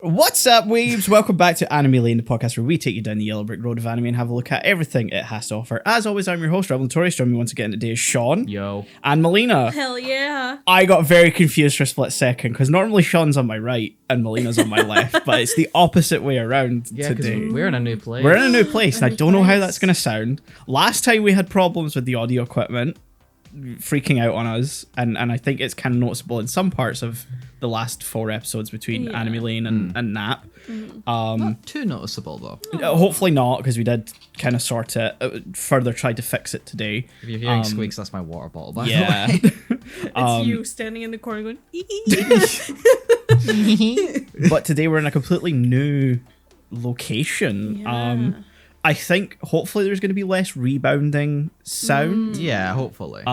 What's up, weebs? Welcome back to Anime Lane, the podcast where we take you down the yellow brick road of anime and have a look at everything it has to offer. As always, I'm your host, Notorious. Joining me once again today is Shaun. Yo. And Melina. Hell yeah. I got very confused for a split second because normally Shaun's on my right and Melina's on my left, but it's the opposite way around today. We're in a new place. We're in a new place, and I don't know how that's going to sound. Last time we had problems with the audio equipment freaking out on us, and I think it's kind of noticeable in some parts of the last 4 episodes between Anime Lane and Nap. Not too noticeable though. Hopefully not, because we did kind of sort it further, tried to fix it today. If you're hearing squeaks, that's my water bottle, by the way. It's you standing in the corner going, But today we're in a completely new location. Yeah. I think hopefully there's going to be less rebounding sound. Yeah, hopefully.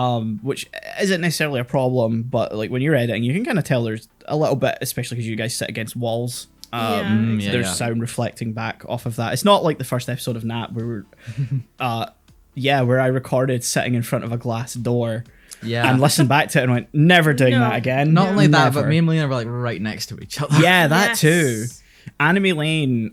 Which isn't necessarily a problem, but like when you're editing, you can kind of tell there's a little bit, especially because you guys sit against walls. There's sound reflecting back off of that. It's not like the first episode of Nat where where I recorded sitting in front of a glass door. Yeah. And listened back to it and went, never doing that again. Not only that, Never. but me and Melina were like right next to each other. Yeah, that Yes. too. Anime Lane,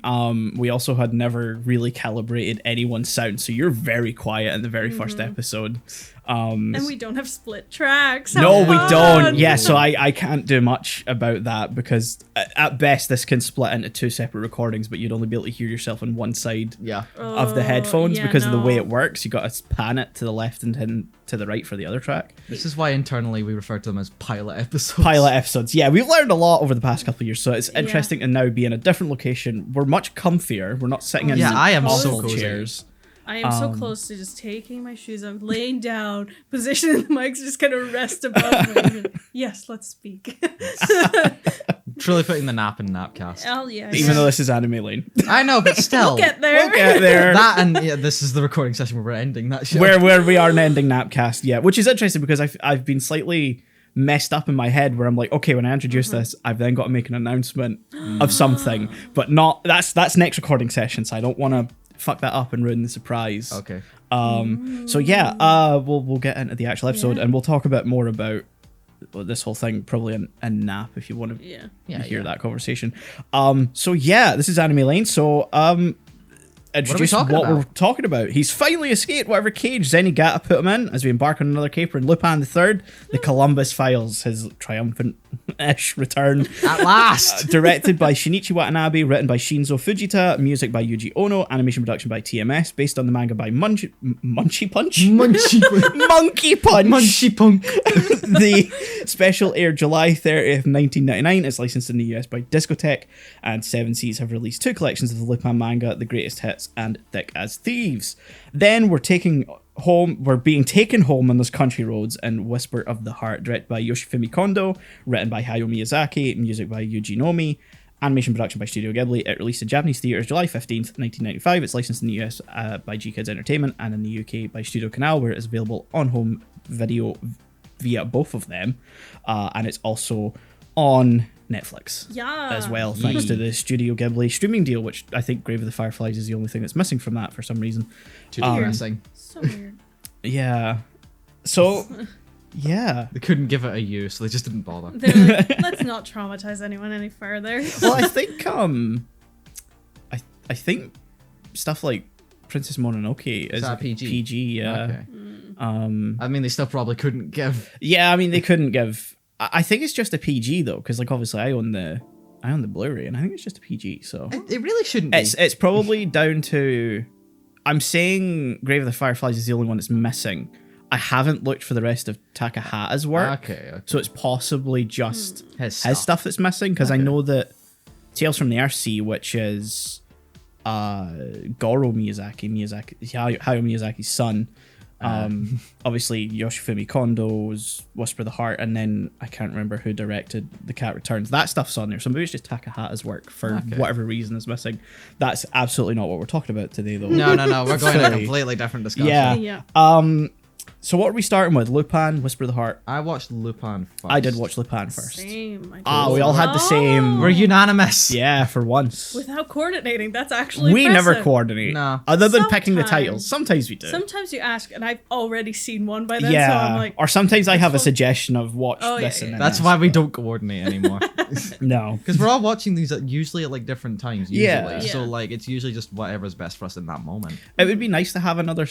we also had never really calibrated anyone's sound, so you're very quiet in the very first episode. and we don't have split tracks. No, How we fun. don't. Yeah, so I can't do much about that because at best this can split into 2 separate recordings, but you'd only be able to hear yourself on one side Yeah. of the headphones yeah, because of the way no. it works. You got to pan it to the left and then to the right for the other track. This is why internally we refer to them as pilot episodes. Pilot episodes. Yeah, we've learned a lot over the past couple of years, so it's interesting to now be in a different location. We're much comfier. We're not sitting in I am so awful cozy. chairs. I am so close to just taking my shoes off, laying down, positioning the mics, just kind of rest above me. Yes, let's speak. Truly putting the nap in Napcast. Hell yeah. Even though this is Anime Lane. I know, but still. We'll get there. We'll get there. That and this is the recording session where we're ending that show. where we are ending Napcast, yeah. Which is interesting because I've been slightly messed up in my head where I'm like, okay, when I introduce this, I've then got to make an announcement of something. But not that's next recording session, so I don't want to fuck that up and ruin the surprise. Okay. So yeah, we'll get into the actual episode and we'll talk a bit more about this whole thing probably in Nap if you want to hear that conversation. So yeah, this is Anime Lane. So introduce what we're talking about. He's finally escaped whatever cage Zenigata put him in as we embark on another caper in Lupin the Third, the Columbus Files, his triumphant-ish return. At last! Directed by Shinichi Watanabe, written by Shinzo Fujita, music by Yuji Ono, animation production by TMS, based on the manga by Munchie Punch? Munchie Monkey Punch! Munchie Punk. The special aired July 30th, 1999. It's licensed in the US by Discotech, and Seven Seas have released 2 collections of the Lupin manga, The Greatest Hits and Thick as Thieves. Then we're being taken home on those country roads in Whisper of the Heart, directed by Yoshifumi Kondo, written by Hayao Miyazaki, music by Yuji Nomi, animation production by Studio Ghibli. It released in Japanese theaters July 15th, 1995. It's licensed in the US by G Kids Entertainment and in the UK by Studio Canal, where it is available on home video via both of them. And it's also on Netflix as well, thanks to the Studio Ghibli streaming deal, which I think Grave of the Fireflies is the only thing that's missing from that for some reason. Too depressing. So weird. Yeah. So, yeah. They couldn't give it a U, so they just didn't bother. They're like, let's not traumatize anyone any further. Well, I think I think stuff like Princess Mononoke is that PG? PG, yeah. Okay. I mean, they still probably couldn't give. Yeah, I mean they couldn't give. I think it's just a PG though, because like obviously I own the Blu-ray, and I think it's just a PG. So It really shouldn't be. it's probably down to. I'm saying Grave of the Fireflies is the only one that's missing. I haven't looked for the rest of Takahata's work, Okay. so it's possibly just His his stuff that's missing, because I know that Tales from the Earthsea, which is Goro Miyazaki, Hayao Miyazaki's son. Obviously Yoshifumi Kondo's Whisper of the Heart, and then I can't remember who directed The Cat Returns. That stuff's on there, so maybe it's just Takahata's work for whatever reason is missing. That's absolutely not what we're talking about today, though. No. We're going in a completely different discussion. Yeah. So what are we starting with? Lupin, Whisper of the Heart. I watched Lupin first. I did watch Lupin first. Same. We all had the same. We're unanimous. Yeah, for once. Without coordinating, that's actually We impressive. never coordinate. No. Other than picking the Sometimes. titles. Sometimes we do. Sometimes you ask, and I've already seen one by then, Yeah. so I'm like, or sometimes I have a fun. suggestion of watch Oh, yeah, this and yeah. then That's this, why we but- don't coordinate anymore. No. Because we're all watching these usually at like different times. Usually. Yeah. So Yeah. like it's usually just whatever's best for us in that moment. It would be nice to have another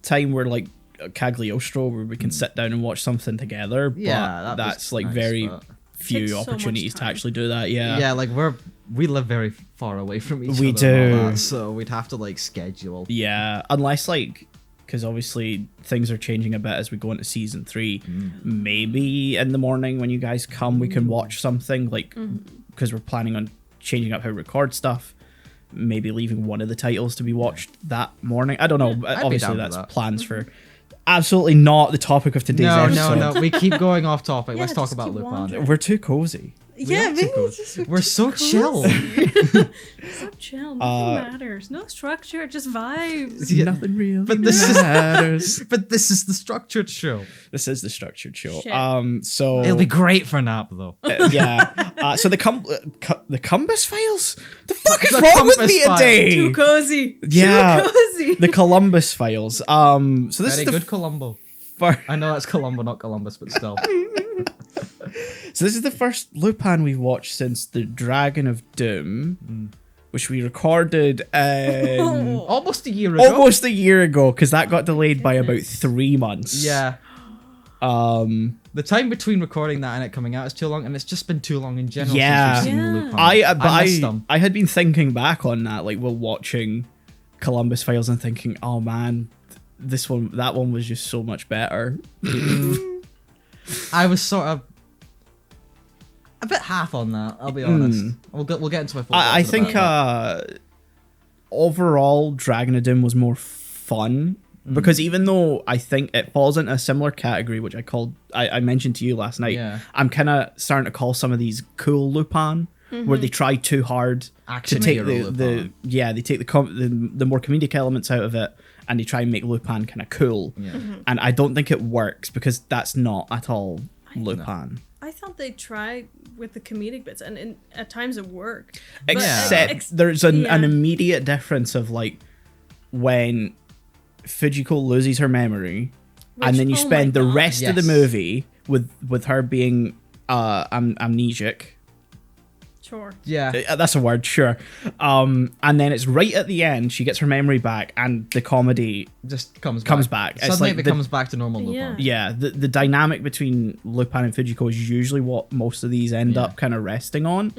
time where like Cagliostro where we can sit down and watch something together. But Yeah, that was that's like nice, very but- few Takes so much opportunities to time. actually do that. Yeah. Yeah, like we live very far away from each We other. and all do. that, so we'd have to like schedule. Yeah, unless like, because obviously things are changing a bit as we go into season 3. Maybe in the morning when you guys come, we can watch something like because we're planning on changing up how we record stuff. Maybe leaving one of the titles to be watched that morning. I don't know. I'd be Obviously, down for that's that. plans for. Absolutely not the topic of today's No, episode. no. We keep going off topic. Yeah, Let's talk just about keep Lupin. wandering. We're too cozy. yeah, are maybe too it's just We're so chill. so chill. Nothing matters. No structure, just vibes. Yeah. Nothing real. But this is- matters. But this is the structured show. This is the structured show. Shit. So It'll be great for nap though. yeah. So the Cumbus files. The fuck is The wrong with Compass me Files. today? Too cozy. Yeah. Too cozy. The Columbus files. So this Very is the good, Columbo. fir- I know that's Columbo, not Columbus, but still. So this is the first Lupin we've watched since the Dragon of Doom, which we recorded Almost a year ago. almost a year ago because that got delayed by about 3 months. Yeah. The time between recording that and it coming out is too long, and it's just been too long in general. Yeah. Since we've seen Yeah. Lupin. I missed them. I had been thinking back on that, like while watching Columbus Files and thinking, oh man, that one was just so much better. I was sort of a bit half on that. I'll be honest. We'll get into my full I thoughts think about that. overall Dragon of Doom was more fun because even though I think it falls into a similar category, which I mentioned to you last night, Yeah. I'm kind of starting to call some of these cool Lupin, where they try too hard Action to take hero Lupin. they take the more comedic elements out of it and they try and make Lupin kind of cool. Yeah. And I don't think it works because that's not at all Lupin. I thought they tried with the comedic bits, and at times it worked. Except there's an yeah. immediate difference of like when Fujiko loses her memory, and Which- then you oh my spend the God. rest of the Yes. movie with her being amnesic. Sure. Yeah. That's a word, sure. And then it's right at the end she gets her memory back, and the comedy. Just comes back. It's Suddenly like it becomes back to normal Lupin. Yeah. Yeah, the dynamic between Lupin and Fujiko is usually what most of these end Yeah. up kind of resting on.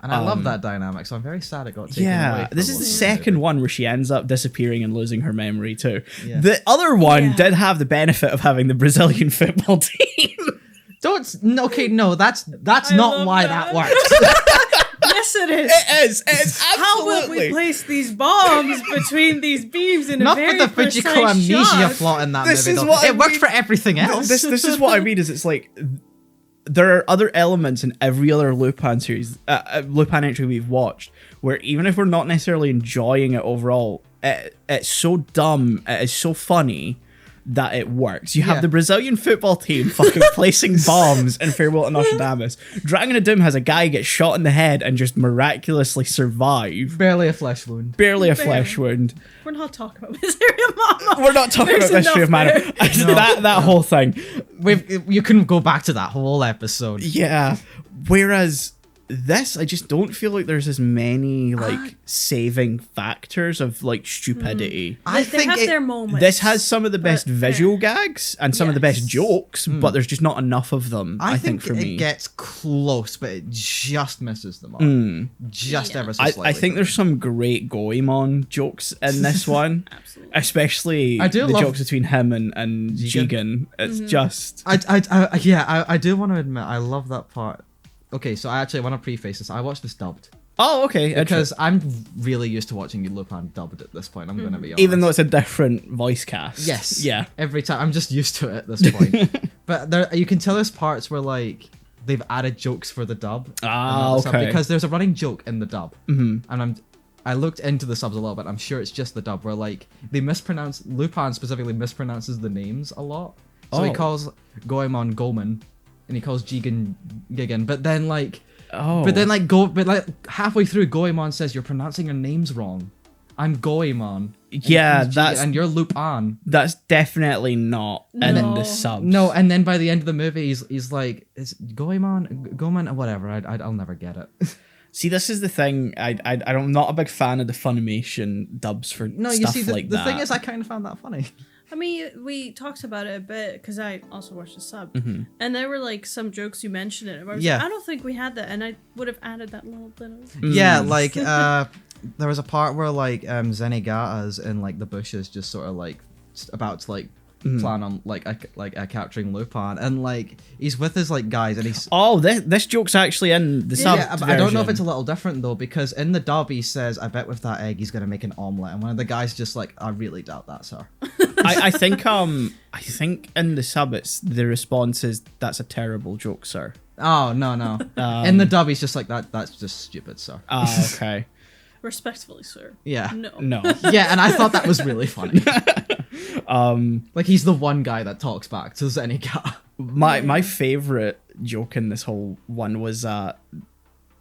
And I love that dynamic, so I'm very sad it got taken away. Yeah, for this a is the little second bit. one where she ends up disappearing and losing her memory too. Yeah. The other one Yeah. did have the benefit of having the Brazilian football team. Okay, no, that's I not love why that. that works. Yes, it is. It's How would we absolutely. place these bombs between these beams in Not a for very the Fujiko precise amnesia shot? plot in that This movie. is though. what I It worked mean. for everything else. This is what I mean. Is it's like there are other elements in every other Lupin series, Lupin entry we've watched, where even if we're not necessarily enjoying it overall, it's so dumb, it is so funny that it works. You have Yeah. the Brazilian football team fucking placing bombs in Farewell to Nostradamus. Dragon of Doom has a guy get shot in the head and just miraculously survive. Barely a flesh wound. Barely a flesh wound. We're not talking about Misery of Mama. We're not talking There's about Mystery of enough Mana. there. That whole thing. You can go back to that whole episode. Yeah. Whereas this, I just don't feel like there's as many like saving factors of like stupidity. They have their moments. This has some of the best But- visual gags and some of the best Yes. jokes, but there's just not enough of them. I think for it me, gets close, but it just misses the mark. Just ever so slightly. I think there's some great Goemon jokes in this one, Absolutely. especially I do the love- jokes between him and Jigen. It's just I do want to admit I love that part. Okay, so I actually want to preface this. I watched this dubbed okay. because I'm really used to watching Lupin dubbed at this point. I'm going to be honest. Even though it's a different voice cast. Yes. Yeah. Every time. I'm just used to it at this point. But there, you can tell there's parts where like they've added jokes for the dub. Ah, and the sub, okay. because there's a running joke in the dub. Mm-hmm. And I looked into the subs a little bit. I'm sure it's just the dub where like they mispronounce Lupin specifically mispronounces the names a lot. So he Oh. calls Goemon Goemon, and he calls Jigen Gigan. But then like, Oh. but then like halfway through, Goemon says, "You're pronouncing your names wrong. I'm Goemon." Yeah, he's Jigen, that's and you're Lupin. that's definitely not in No. the subs. No, and then by the end of the movie, he's like, "Is Goemon, whatever." I'll never get it. See, this is the thing. I'm not a big fan of the Funimation dubs for No, stuff you see, like the that. thing is, I kind of found that funny. I mean, we talked about it a bit because I also watched the sub, Mm-hmm. and there were like some jokes you mentioned it. Where I was Yeah. like, I don't think we had that, and I would have added that little bit. Yeah, like there was a part where like Zenigata's in like the bushes, just sort of like about to like plan on like capturing Lupin, and like he's with his like guys, and he's Oh, this joke's actually in the sub. yeah, but I don't know if it's a little different though, because in the dub he says, "I bet with that egg he's gonna make an omelet," and one of the guys just like, "I really doubt that, sir." I think in the sub it's the response is, "That's a terrible joke, sir." Oh no. In the dub he's just like, "That's just stupid, sir." Ah, okay. Respectfully, sir. Yeah. No. No. Yeah, and I thought that was really funny. Like he's the one guy that talks back to Zenigata. My favorite joke in this whole one was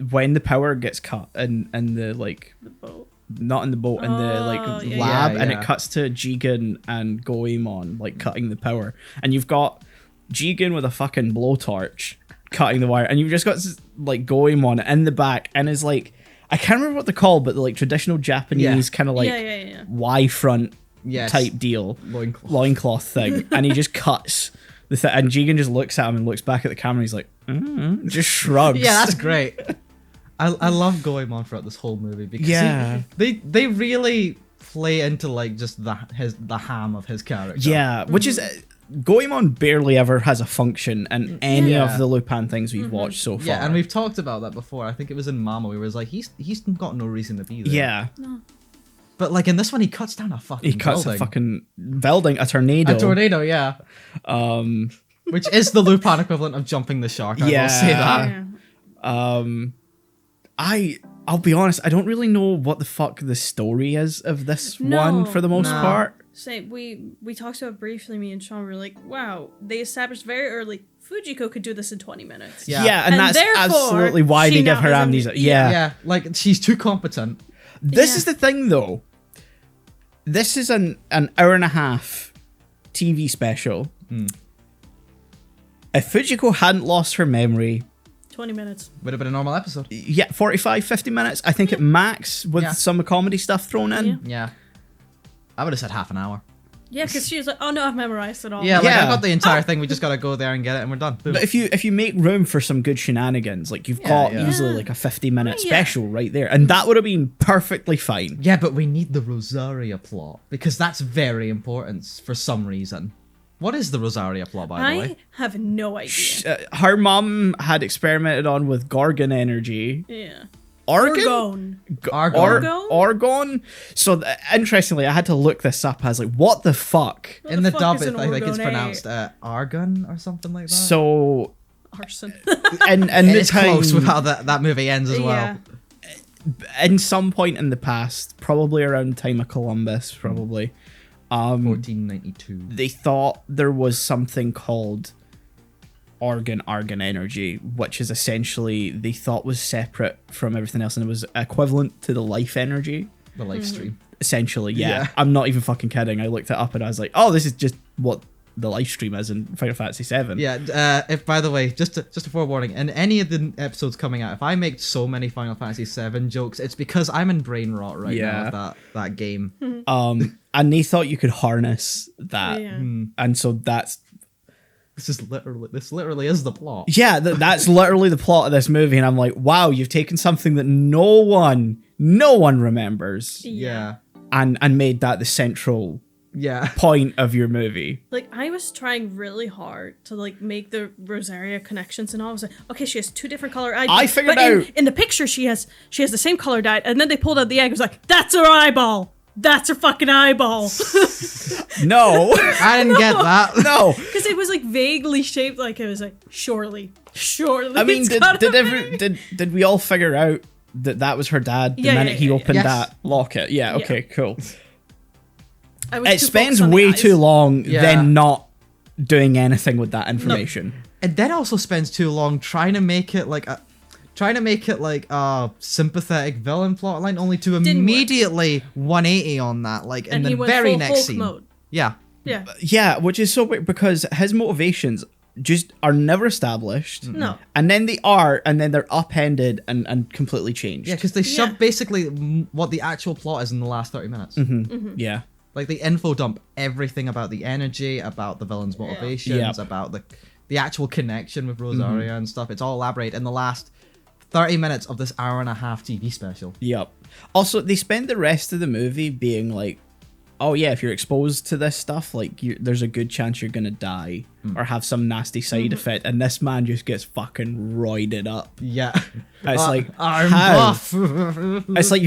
when the power gets cut in the like The boat. not in the boat in the like Oh, yeah, lab, yeah. and it cuts to Jigen and Goemon like cutting the power, and you've got Jigen with a fucking blowtorch cutting the wire, and you've just got like Goemon in the back, and is like, I can't remember what they're called, but the like traditional Japanese kind of like yeah. Y front Yes. type deal Loincloth. thing, and he just cuts the thing, and Jigen just looks at him and looks back at the camera, and he's like, just shrugs. Yeah, that's great. I love Goemon throughout this whole movie because Yeah. they really play into like just the ham of his character. Yeah, which is Goemon barely ever has a function in any Yeah. of the Lupin things we've watched so far. Yeah, and we've talked about that before. I think it was in Mama. We was like, he's got no reason to be there. yeah, But like in this one, he cuts down a fucking he cuts building. a fucking building, a tornado. A tornado, yeah. Which is the Lupin equivalent of jumping the shark. I Yeah. will say that. Yeah. I'll be honest, I don't really know what the fuck the story is of this No. one for the most No. part. Same. We talked about it briefly. Me and Shaun were like, "Wow, they established very early Fujiko could do this in 20 minutes." Yeah. And And that's therefore, absolutely why she they give now her has amnesia. amnesia. Yeah. Yeah, like she's too competent. This Yeah. is the thing, though. This is an hour and a half TV special. If Fujiko hadn't lost her memory, 20 minutes. Would have been a normal episode. yeah, 45, 50 minutes, I think at max, with Yeah. some comedy stuff thrown in. Yeah. Yeah. I would have said half an hour. Yeah, because she was like, "Oh no, I've memorized it all." Yeah, like Yeah. I got the entire thing. We just gotta go there and get it, and we're done. Boom. But if you make room for some good shenanigans, like you've Yeah, got yeah. easily Yeah. like a 50-minute Yeah. special right there, and that would have been perfectly fine. Yeah, but we need the Rosaria plot because that's very important for some reason. What is the Rosaria plot, by the I way? have no idea. Her mum had experimented on with Gorgon energy. Yeah. Orgon? Argon. Orgon? So, interestingly, I had to look this up. I was like, what the fuck? What In the fuck dub, is an I think it's orgone? pronounced Argon or something like that. So, Arson. in the it's time, close with how that movie ends as well. Yeah. in some point in the past, probably around time of Columbus, probably, 1492. they thought there was something called argon energy, which is essentially they thought was separate from everything else, and it was equivalent to the life energy. The live stream. Essentially, yeah. Yeah. I'm not even fucking kidding. I looked it up and I was like, oh, this is just what the live stream is in Final Fantasy VII. Yeah. If by the way, just a forewarning, in any of the episodes coming out, if I make so many Final Fantasy VII jokes, it's because I'm in brain rot right Yeah. now with that game. And they thought you could harness that, Yeah. and so that's This literally is the plot. yeah, that's literally the plot of this movie. And I'm like, wow, you've taken something that no one remembers, Yeah. and made that the central Yeah. point of your movie. Like, I was trying really hard to like make the Rosaria connections, and all. I was like, okay, she has two different color eyes. I figured but out- in the picture she has the same color dyed, and then they pulled out the egg. It was like, that's her eyeball. That's her fucking eyeball. No, I didn't get that. no. Because it was like vaguely shaped, like it was like surely. I mean, it's gotta be. did we all figure out that was her dad the Yeah, minute yeah, he yeah, opened Yes. that locket? Yeah. Okay. Cool. I was It too spends focused on the way eyes. too long Yeah. then not doing anything with that information. And then also spends too long trying to make it like a sympathetic villain plotline, only to immediately 180 on that, like in And he the went very full next Hulk scene. mode. Yeah. Yeah. Yeah, which is so weird because his motivations just are never established. No. And then they are, and then they're upended and completely changed. Yeah, because they shoved Yeah. basically what the actual plot is in the last 30 minutes. Yeah. Like they info dump everything about the energy, about the villain's motivations, Yep. about the actual connection with Rosaria and stuff. It's all elaborated in the last 30 minutes of this hour-and-a-half TV special. Yep. Also, they spend the rest of the movie being like, oh yeah, if you're exposed to this stuff, like there's a good chance you're gonna die or have some nasty side effect, and this man just gets fucking roided up. Yeah. It's like, I'm how? buff. It's like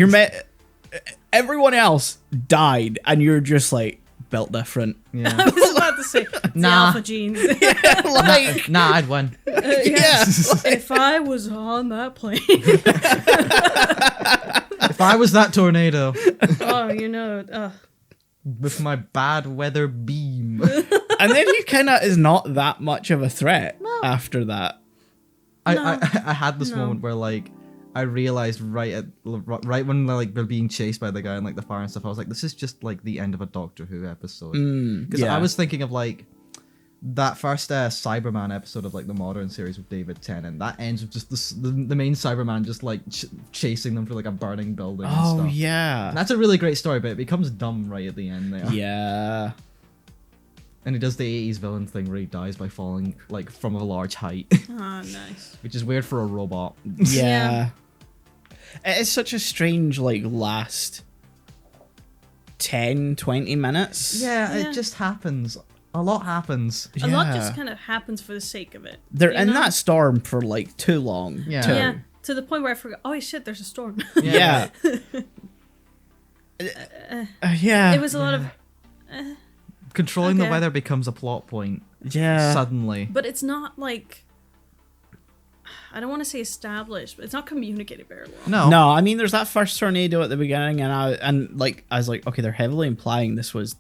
everyone else died, and you're just like built different. I Yeah. was about to say, it's the Nah. alpha genes. Like, Nah, I'd win. yeah. If I was on that plane, If I was that tornado with my bad weather beam. And then he kind of is not that much of a threat after that. I had this No. moment where like I realized right when like they're being chased by the guy and like the fire and stuff, I was like, this is just like the end of a Doctor Who episode. Because yeah. I was thinking of like that first Cyberman episode of like the modern series with David Tennant. That ends with just the main Cyberman just like chasing them through like a burning building and Oh stuff. yeah. And that's a really great story, but it becomes dumb right at the end there. Yeah. And he does the 80s villain thing where he dies by falling like from a large height, nice. which is weird for a robot. Yeah. It is such a strange like last 10-20 minutes. Yeah, Yeah. it just happens. A lot happens. A lot Yeah. just kind of happens for the sake of it. They're you in know? that storm for like too long. Yeah. too. Yeah, to the point where I forgot. Oh shit, there's a storm. Yeah. Yeah. It was a lot of, Controlling the Okay. weather becomes a plot point Yeah. suddenly. but it's not like, I don't want to say established, but it's not communicated very well. No. No, I mean there's that first tornado at the beginning, and I was like, okay, they're heavily implying this was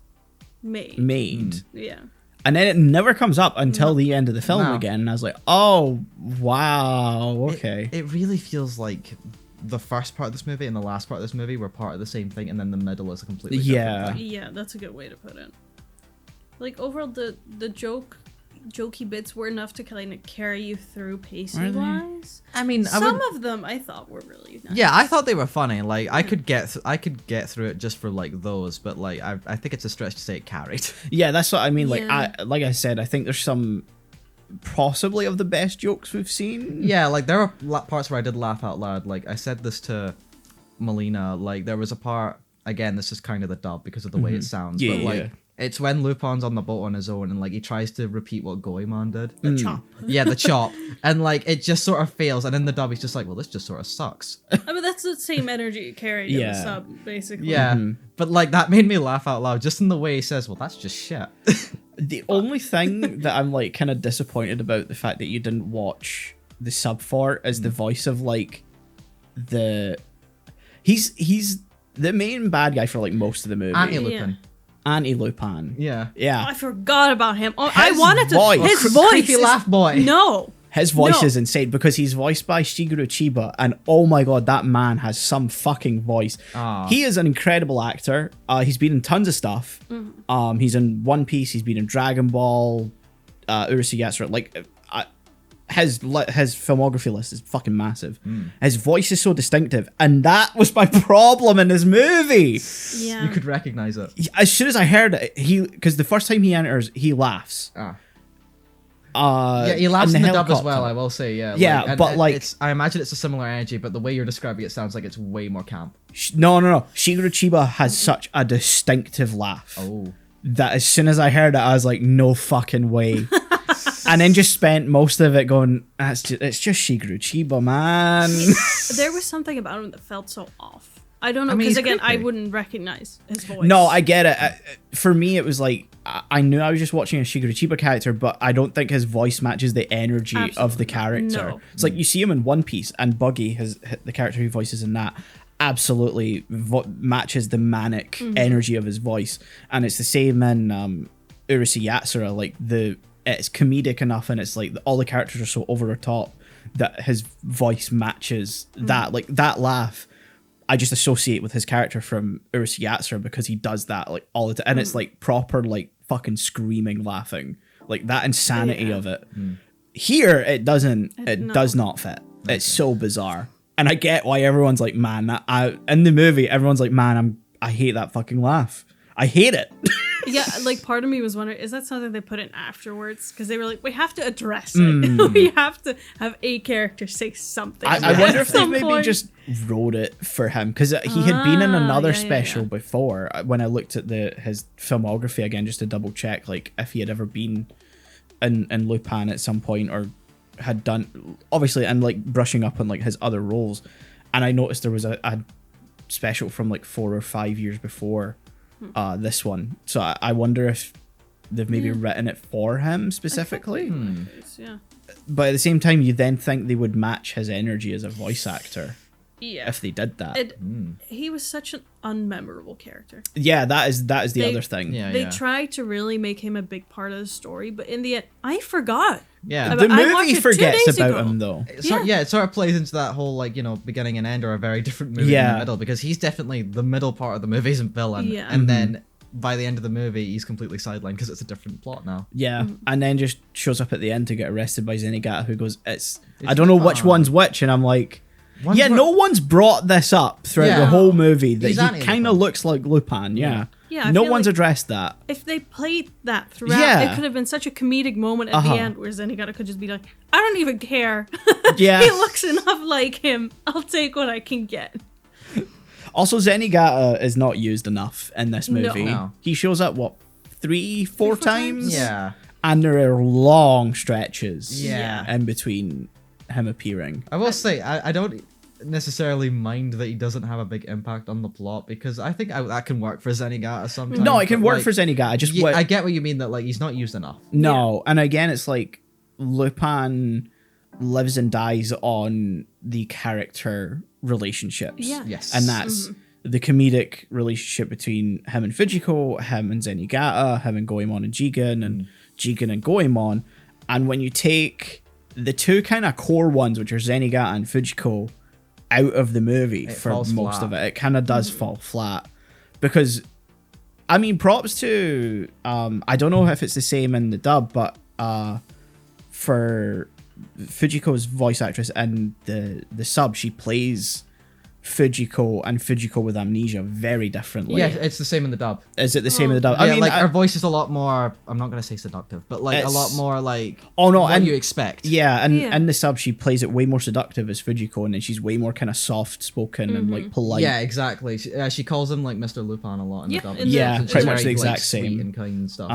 Made. made. Yeah. And then it never comes up until the end of the film No. again, and I was like, oh wow, okay. It really feels like the first part of this movie and the last part of this movie were part of the same thing, and then the middle is a completely different thing. Yeah, that's a good way to put it. Like overall, the jokey bits were enough to kind of carry you through pacing wise. I mean, Some of them I thought were really nice. yeah, I thought they were funny. Like I could get through it just for like those, but like I think it's a stretch to say it carried. Yeah, that's what I mean. Like Yeah. like I said, I think there's some possibly of the best jokes we've seen. Yeah, like there are parts where I did laugh out loud. Like I said this to Melina. Like there was a part. Again, this is kind of the dub because of the way it sounds. Yeah, but like yeah. it's when Lupin's on the boat on his own and like he tries to repeat what Goemon did. The chop. Yeah, the chop. And like it just sort of fails. And in the dub, he's just like, well, this just sort of sucks. I mean, that's the same energy it carried in Yeah. the sub, basically. Yeah. But like that made me laugh out loud just in the way he says, well, that's just shit. The only thing that I'm like kind of disappointed about the fact that you didn't watch the sub for is the voice of like he's the main bad guy for like most of the movie. Anti-Lupin. Anti-Lupin. Yeah. Yeah. I forgot about him. Oh, I His wanted to. voice. His voice. Creepy is- laugh boy. No. His voice No. is insane because he's voiced by Shigeru Chiba, and oh my god, that man has some fucking voice. Ah. He is an incredible actor. He's been in tons of stuff. He's in One Piece. He's been in Dragon Ball, Urusei Yatsura. Like, his filmography list is fucking massive. His voice is so distinctive, and that was my problem in this movie. Yeah. You could recognize it. As soon as I heard it, because the first time he enters, he laughs. Ah. Yeah, he laughs in the dub as well, I will say, yeah. Yeah, and but, like- I imagine it's a similar energy, but the way you're describing it sounds like it's way more camp. No. Shigeru Chiba has such a distinctive laugh. Oh. That as soon as I heard it, I was like, no fucking way. And then just spent most of it going, it's just Shigeru Chiba, man. There was something about him that felt so off. I don't know, I mean, because he's again, I creepy. wouldn't recognize his voice. No, I get it. For me, it was like, I knew I was just watching a Shigeru Chiba character, but I don't think his voice matches the energy of Absolutely the not. character. No. It's like you see him in One Piece, and Buggy, the character who voices in that, absolutely matches the manic energy of his voice. And it's the same in Urusei Yatsura, like it's comedic enough, and it's like all the characters are so over the top that his voice matches that. Like that laugh, I just associate with his character from Urusei Yatsura because he does that like all the time, and it's like proper like fucking screaming laughing, like that insanity of it. Here it doesn't. It does not fit. Okay. It's so bizarre, and I get why everyone's like, man, in the movie everyone's like, man, I hate that fucking laugh. I hate it. Yeah, like part of me was wondering, is that something they put in afterwards? Because they were like, we have to address it. We have to have a character say something. I wonder if they maybe just wrote it for him, because he had been in another special before. When I looked at his filmography again, just to double check, like if he had ever been in Lupin at some point, or had done, obviously, and like brushing up on like his other roles. And I noticed there was a special from like 4 or 5 years before this one, so I wonder if they've maybe written it for him specifically. Yeah. But at the same time, you then think they would match his energy as a voice actor. Yeah. If they did that. He was such an unmemorable character. Yeah, that is the other thing. Yeah, they tried to really make him a big part of the story, but in the end, I forgot. Yeah, the movie forgets about him though. It sort of plays into that whole like, you know, beginning and end are a very different movie in the middle, because he's definitely the middle part of the movie isn't villain, and then by the end of the movie he's completely sidelined because it's a different plot now. Yeah, and then just shows up at the end to get arrested by Zenigata, who goes, I don't know which one's which, and I'm like, no one's brought this up throughout the whole movie that he kind of looks like Lupin. Yeah. No one's addressed that. If they played that throughout, it could have been such a comedic moment at the end where Zenigata could just be like, I don't even care. He looks enough like him. I'll take what I can get. Also, Zenigata is not used enough in this movie. No. He shows up, 3-4 times? Yeah. And there are long stretches in between him appearing. I will say, I don't necessarily mind that he doesn't have a big impact on the plot, because I think that can work for Zenigata sometimes. No, it can work for Zenigata. I get what you mean, that like he's not used enough. No, and again, it's like Lupin lives and dies on the character relationships. Yeah. Yes. And that's the comedic relationship between him and Fujiko, him and Zenigata, him and Goemon and Jigen, and Jigen and Goemon. And when you take the two kind of core ones, which are Zenigata and Fujiko, out of the movie for most of it kind of does fall flat, because I mean, props to I don't know if it's the same in the dub, but for Fujiko's voice actress in the sub, she plays Fujiko and Fujiko with amnesia very differently. Yeah, it's the same in the dub. Is it the same in the dub? Yeah, I mean, like her voice is a lot more, I'm not gonna say seductive, but like a lot more like what you expect. Yeah, and in the sub she plays it way more seductive as Fujiko, and then she's way more kind of soft spoken and like polite. Yeah, exactly. She calls him like Mr. Lupin a lot in the dub. Pretty much the very, exact like, same. Sweet and kind and stuff.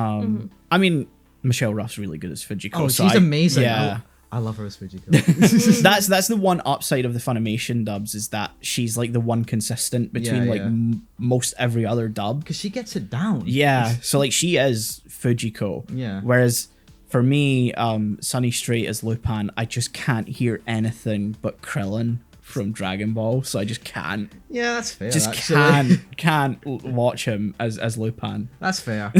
I mean, Michelle Ruff's really good as Fujiko. Oh, she's amazing. Yeah. I love her as Fujiko. That's the one upside of the Funimation dubs, is that she's like the one consistent between most every other dub, because she gets it down. Yeah, so like she is Fujiko. Yeah. Whereas for me, Sunny Straight as Lupin, I just can't hear anything but Krillin from Dragon Ball, so I just can't. Yeah, that's fair. Just can't watch him as Lupin. That's fair.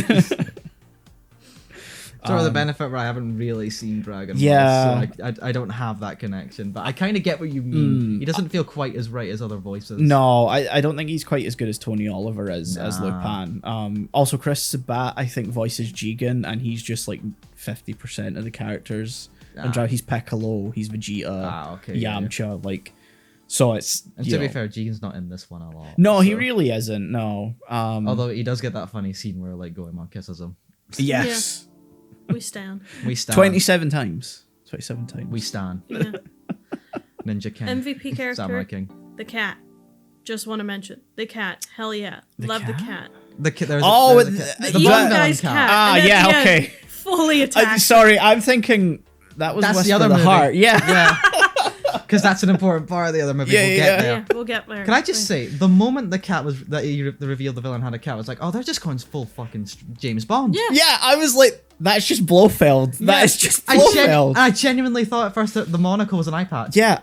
Sort of the benefit where I haven't really seen Dragon Ball, so I don't have that connection, but I kind of get what you mean. He doesn't feel quite as right as other voices. No, I don't think he's quite as good as Tony Oliver as Lupin. Also, Chris Sabat, I think, voices Jigen, and he's just like 50% of the characters. And he's Piccolo, he's Vegeta, Yamcha, like. So it's. And to be fair, Jigen's not in this one a lot. No, he really isn't. No. Although he does get that funny scene where like Goemon kisses him. Yes. Yeah. We stand. 27 times. 27 times. We stand. Yeah. Ninja King. MVP character. Samurai King. The cat. Just want to mention the cat. Hell yeah, love the cat. The young guy's cat. Ah, yeah, okay. Fully attacked. Sorry, I'm thinking that's the other movie. Heart. Yeah. Because that's an important part of the other movie. We'll get there. Yeah, we'll get there. Can I just say, the moment the cat was that he revealed the villain had a cat, I was like, oh, they're just going full fucking James Bond. Yeah, I was like, that's just Blofeld. That is just Blofeld. I genuinely thought at first that the monocle was an eye patch. Yeah,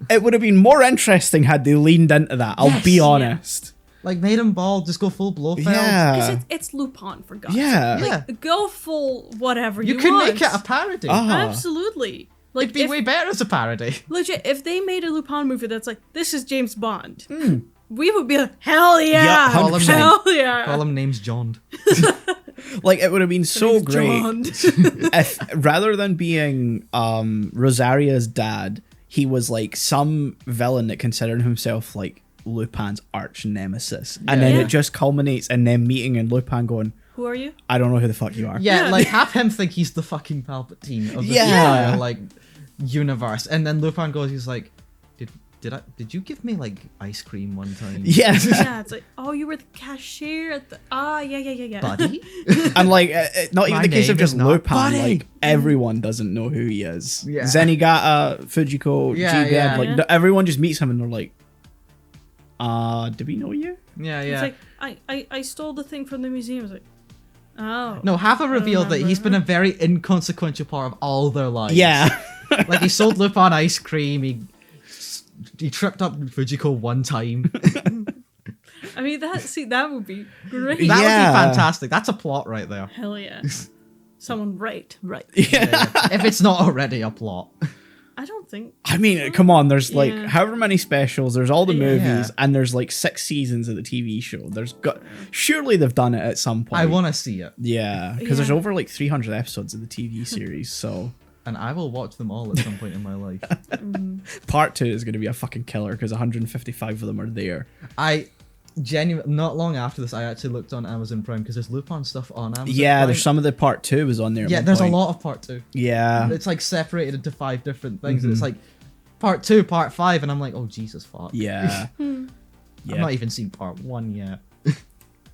it would have been more interesting had they leaned into that. I'll be honest. Like, made him bald, just go full Blofeld. Yeah. Because it's Lupin, for God's Yeah. sake. Like, go full whatever You you can want. make it a parody. Absolutely. Like, It'd be way better as a parody. Legit, if they made a Lupin movie that's like, this is James Bond, we would be like, hell yeah! Yep, 100%. Hell yeah! Call him names John. Like, it would have been so great John. if, rather than being Rosaria's dad, he was like some villain that considered himself like Lupin's arch nemesis. And then Yeah. it just culminates in them meeting and Lupin going, Who are you? I don't know who the fuck you are. Yeah, like, have him think he's the fucking Palpatine of the Yeah. entire, like, universe. And then Lupin goes, he's like, did you give me, like, ice cream one time? Yeah. Yeah, it's like, oh, you were the cashier at the... yeah. Buddy? And like, not even My the case of name just is not Lupin, Buddy. like, everyone doesn't know who he is. Yeah. Zenigata, Fujiko, Yeah, G-Gab, yeah. like, Yeah. everyone just meets him and they're like, do we know you? Yeah, It's yeah. like, I stole the thing from the museum. It's like, oh. No, have a reveal that remember. he's been a very inconsequential part of all their lives. Yeah. Like, he sold Lupin ice cream, he tripped up Fujiko one time. I mean, that would be great. That would Yeah. be fantastic. That's a plot right there. Hell yeah. Someone right. Yeah. If it's not already a plot. I don't think... I mean, come on, there's like Yeah. however many specials, there's all the movies, Yeah. and there's like 6 seasons of the TV show. Surely they've done it at some point. I want to see it. Yeah, because there's Yeah. over like 300 episodes of the TV series, so And I will watch them all at some point in my life. part 2 is going to be a fucking killer because 155 of them are there. Not long after this, I actually looked on Amazon Prime because there's Lupin stuff on Amazon Yeah, Prime. there's some of the part 2 was on there. at Yeah, one there's point. a lot of part 2. Yeah. It's like separated into 5 different things. And it's like part 2, part 5, and I'm like, oh Jesus fuck. Yeah. I've not even seen part 1 yet.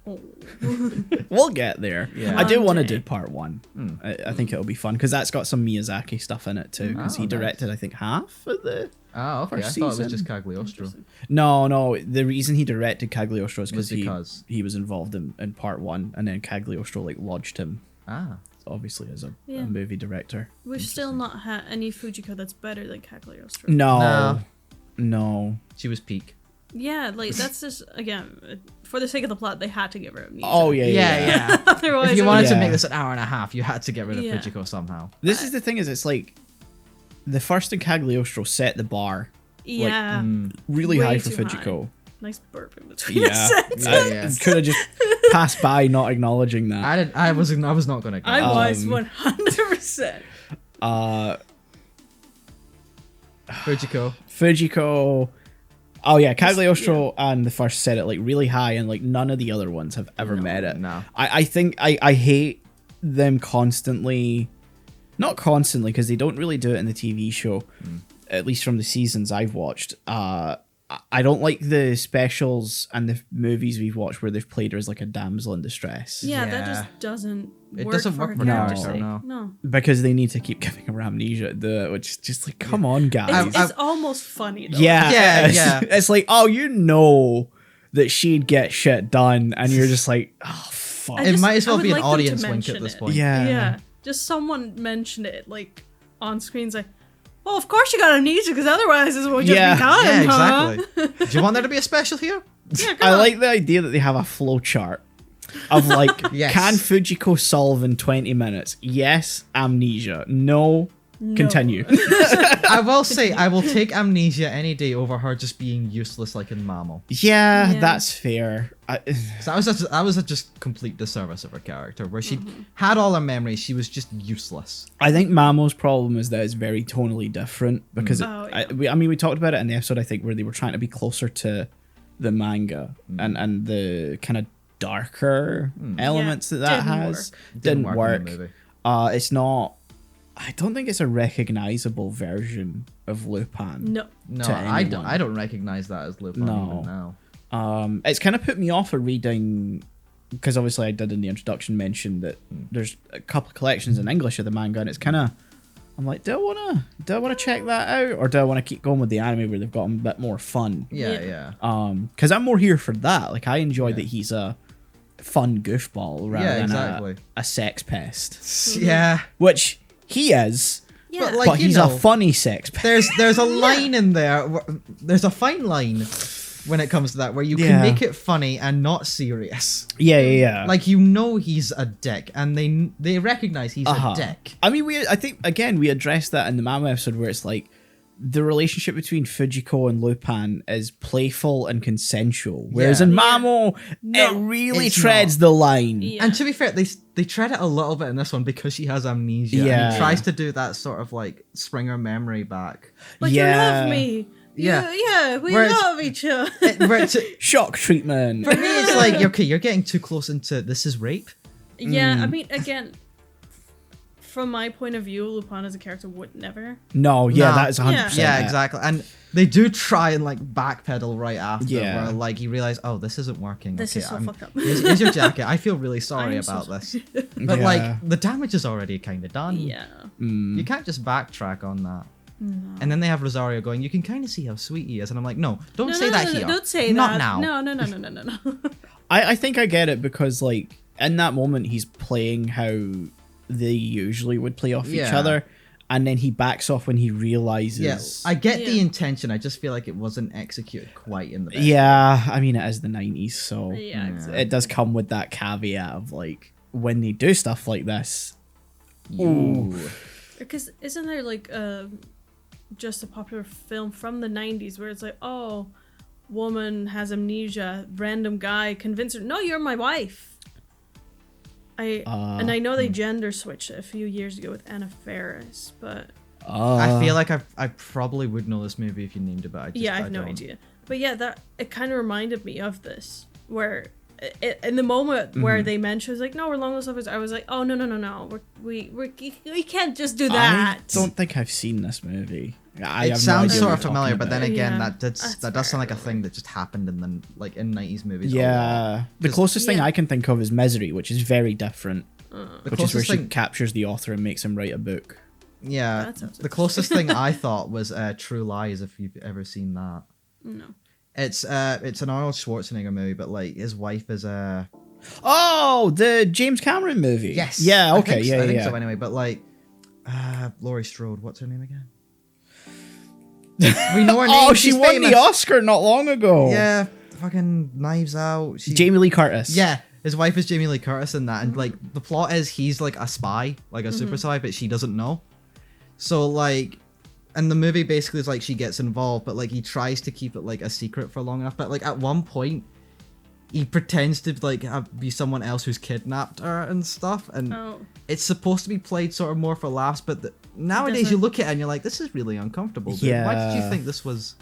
Oh. We'll get there. Yeah. I do want to One day. do part 1. I think it'll be fun because that's got some Miyazaki stuff in it too. Because he Oh, nice. directed, I think, half of the. Oh, okay. I First thought it was season. just Cagliostro. No. The reason he directed Cagliostro is Was because he was involved in part 1, and then Cagliostro like lodged him, Ah. obviously, as a Yeah. movie director. We've still not had any Fujiko that's better than Cagliostro. No. She was peak. Yeah, like, that's just, again, for the sake of the plot, they had to give her amnesia. Oh yeah. Yeah. Otherwise, If you it wanted would- to Yeah. make this an hour and a half, you had to get rid of Yeah. Fujiko somehow. This is the thing: is it's like the first in Cagliostro set the bar Yeah. really Way high for too Fujiko. Nice burp in between Yeah, the sentences. Yeah. Could have just passed by, not acknowledging that. I was not gonna go. I was 100%. Fujiko. Oh yeah, Cagliostro and the first set it like really high, and like none of the other ones have ever met it. no. I think I hate them constantly, not constantly because they don't really do it in the TV show, at least from the seasons I've watched. I don't like the specials and the movies we've watched where they've played her as like a damsel in distress. Yeah, that Yeah. just doesn't It work doesn't for work her for character's character, sake. no. No. Because they need to keep giving her amnesia, which is just like, come on, guys. It's almost funny, though. Yeah, Yeah. It's like, oh, you know that she'd get shit done, and you're just like, oh, fuck. I It might as I well would be an like them to audience wink mention at this it. point. Yeah. Yeah. Just someone mention it, like, on screens, like, well, of course you got amnesia, because otherwise this would just Yeah. be done, Yeah, huh? exactly. Do you want there to be a special here? Yeah, I like the idea that they have a flow chart of like, Yes. can Fujiko solve in 20 minutes? Yes, amnesia. No, continue. I will say, I will take amnesia any day over her just being useless like in Mamo. Yeah, Yeah. that's fair. So that was a just complete disservice of her character, where she had all her memories, she was just useless. I think Mamo's problem is that it's very tonally different because Oh, yeah. we talked about it in the episode, I think, where they were trying to be closer to the manga and the kind of darker elements Yeah, that didn't has work. didn't in the work. movie. It's not. I don't think it's a recognizable version of Lupin. No. No, To I anyone. don't recognize that as Lupin No. even now. It's kind of put me off of reading because obviously I did in the introduction mention that there's a couple of collections in English of the manga, and it's kind of I'm like, do I wanna check that out, or do I want to keep going with the anime where they've got a bit more fun? Yeah. Because I'm more here for that. Like I enjoy that he's a fun goofball rather Yeah, than exactly. a sex pest, Yeah. which he is. Yeah. like, But you he's know, a funny sex pest. There's a line in there. There's a fine line when it comes to that, where you can make it funny and not serious. Yeah. Like, you know he's a dick, and they recognize he's a dick. I mean, I think, again, we addressed that in the Mamo episode where it's like, the relationship between Fujiko and Lupin is playful and consensual, whereas in Mamo, it really treads the line. Yeah. And to be fair, they tread it a little bit in this one because she has amnesia. Yeah. And he tries to do that sort of like Springer memory back. But you love me. Yeah, we love each other. Shock treatment. For me, it's like, okay, you're getting too close into this is rape. Yeah, I mean, again, from my point of view, Lupin as a character would never. No, that is 100%. Yeah, exactly. And they do try and like backpedal right after, where like you realize, oh, this isn't working. This is so fucked up. Here's your jacket. I feel really sorry about this. But like, the damage is already kind of done. Yeah. You can't just backtrack on that. No. And then they have Rosario going, you can kind of see how sweet he is. And I'm like, no, don't say that here. Don't say Not that. now. No. I think I get it because, like, in that moment, he's playing how they usually would play off each other. And then he backs off when he realizes... Yeah, I get the intention. I just feel like it wasn't executed quite in the best way. I mean, it is the 90s, so exactly. It does come with that caveat of, like, when they do stuff like this... Ooh. Because isn't there, like, just a popular film from the 90s where it's like, oh, woman has amnesia, random guy convinces her, no, you're my wife. And I know they gender switched it a few years ago with Anna Faris, but I feel like I probably would know this movie if you named it, but I have no idea. But yeah, that it kind of reminded me of this, where in the moment where they mentioned, it was like, no, we're long lost lovers. I was like, oh no, we can't just do that. I don't think I've seen this movie. It sounds sort of familiar, but then again, that does sound like a thing that just happened in 90s movies. Yeah, the closest thing I can think of is Misery, which is very different. Which is where she captures the author and makes him write a book. Yeah, the closest thing I thought was True Lies, if you've ever seen that. No. It's an Arnold Schwarzenegger movie, but like his wife is a... Oh, the James Cameron movie. Yes. Yeah, okay, I think so anyway, but like Laurie Strode, what's her name again? We know her name. Oh, she won the Oscar not long ago. Yeah, fucking Knives Out. Jamie Lee Curtis. Yeah, his wife is Jamie Lee Curtis in that, and like the plot is he's like a spy, like a super spy, but she doesn't know. So like, and the movie basically is like she gets involved, but like he tries to keep it like a secret for long enough. But like at one point, he pretends to like be someone else who's kidnapped her and stuff, and it's supposed to be played sort of more for laughs, but nowadays you look at it and you're like, this is really uncomfortable, dude. Yeah. Why did you think this was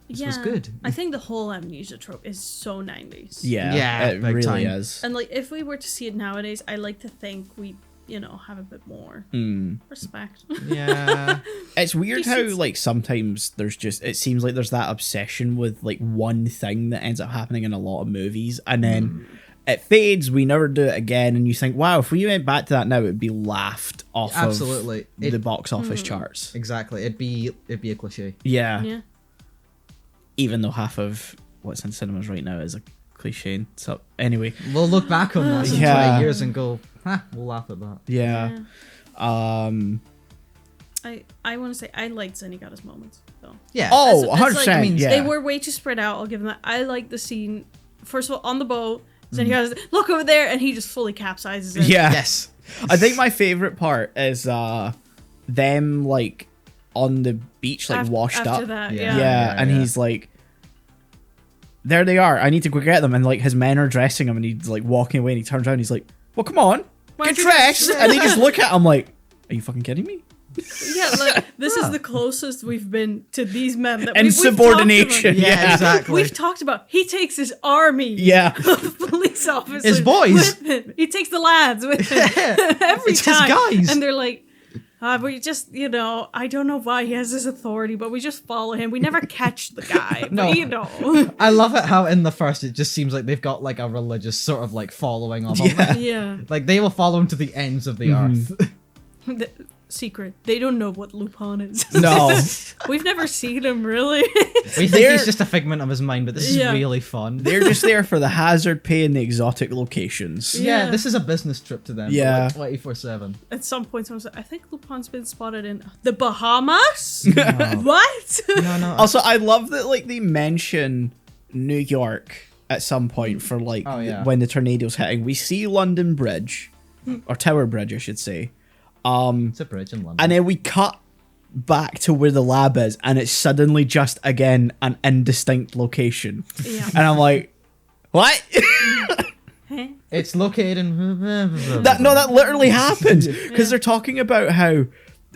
good? I think the whole amnesia trope is so 90s. Yeah, it really is. And like, if we were to see it nowadays, I like to think we, have a bit more respect. Yeah. It's weird how like sometimes it seems like there's that obsession with like one thing that ends up happening in a lot of movies, and then it fades, we never do it again, and you think, wow, if we went back to that now, it'd be laughed off of the box office charts. Exactly. It'd be a cliche. Yeah. Even though half of what's in cinemas right now is a cliche. So anyway. We'll look back on that in 20 years and go, we'll laugh at that. Yeah. I want to say I liked Zenigata's moments, though. Yeah. Oh, 100%. Like, they were way too spread out, I'll give them that. I like the scene, first of all, on the boat, Zenigata's, look over there, and he just fully capsizes it. Yeah. Yes. I think my favorite part is them like on the beach, like washed after up. That, and he's like, there they are, I need to go get them, and like his men are dressing him, and he's like walking away, and he turns around, and he's like, well, come on, get dressed. And they just look at him like, are you fucking kidding me? Yeah, like this is the closest we've been to these men that insubordination. Yeah, exactly. We've talked about. He takes his army. Of police officers. His boys. With him. He takes the lads with him every time. His guys. And they're like, we just, I don't know why he has this authority, but we just follow him. We never catch the guy. No. But, I love it how in the first it just seems like they've got like a religious sort of like following of him. Yeah. Like they will follow him to the ends of the earth. Secret. They don't know what Lupin is. No. We've never seen him, really. We think he's just a figment of his mind, but this is really fun. They're just there for the hazard pay and the exotic locations. Yeah, this is a business trip to them. Yeah. 24/7. At some point, someone said, I think Lupin's been spotted in the Bahamas? No. What? No. Also, I love that like they mention New York at some point for like Oh, yeah. when the tornado's hitting. We see London Bridge, or Tower Bridge, I should say. It's a bridge in London. And then we cut back to where the lab is, and it's suddenly just again an indistinct location. Yeah. And I'm like, what? It's located in... that literally happens because they're talking about how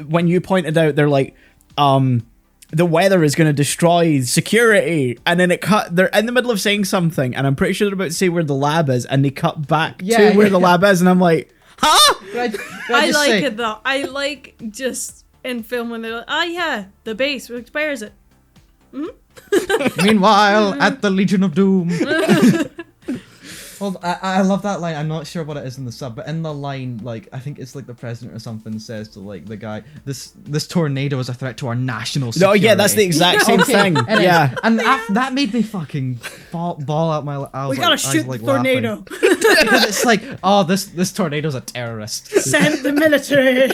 when you pointed out they're like the weather is going to destroy security, and then they're in the middle of saying something, and I'm pretty sure they're about to say where the lab is, and they cut back to where the lab is, and I'm like, huh? I like it though. I like just in film when they're like, oh yeah, the base, where is it? Meanwhile, at the Legion of Doom. Well, I love that line. I'm not sure what it is in the sub, but in the line, like, I think it's like the president or something says to like the guy, this tornado is a threat to our national security. No, yeah, that's the exact same thing. It Yeah. is. And that made me fucking ball out my... I was We gotta like, shoot the tornado. Because it's like, oh, this tornado's a terrorist. Send the military.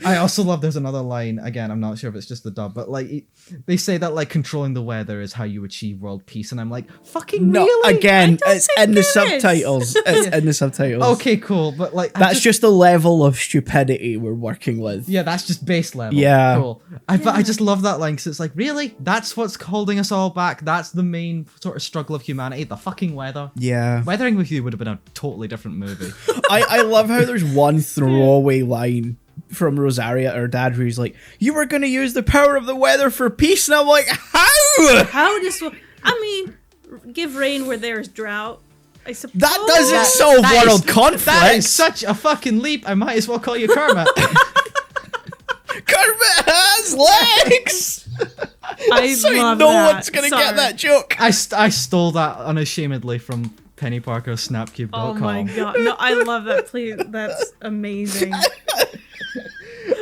I also love there's another line, again, I'm not sure if it's just the dub, but like they say that like controlling the weather is how you achieve world peace, and I'm like, fucking No, really? again, I don't it's think in the it is. subtitles. It's in the subtitles. Okay, cool, but like That's just the level of stupidity we're working with. yeah, that's just base level. Yeah. Cool. But I just love that line because it's like, really? That's what's holding us all back? That's the main sort of struggle of humanity? The fucking weather? Yeah. Weathering with You would have been a totally different movie. I love how there's one throwaway line from Rosaria, her dad, where he's like, you were going to use the power of the weather for peace. And I'm like, how? How does... I mean, give rain where there's drought. I suppose. That doesn't solve world conflict. That is such a fucking leap. I might as well call you Kermit. Kermit has legs. I So love no that. one's going to Sorry. get that joke. I stole that unashamedly from Penny Parker's Oh Snapcube.com. my god. No, I love that. Please, that's amazing.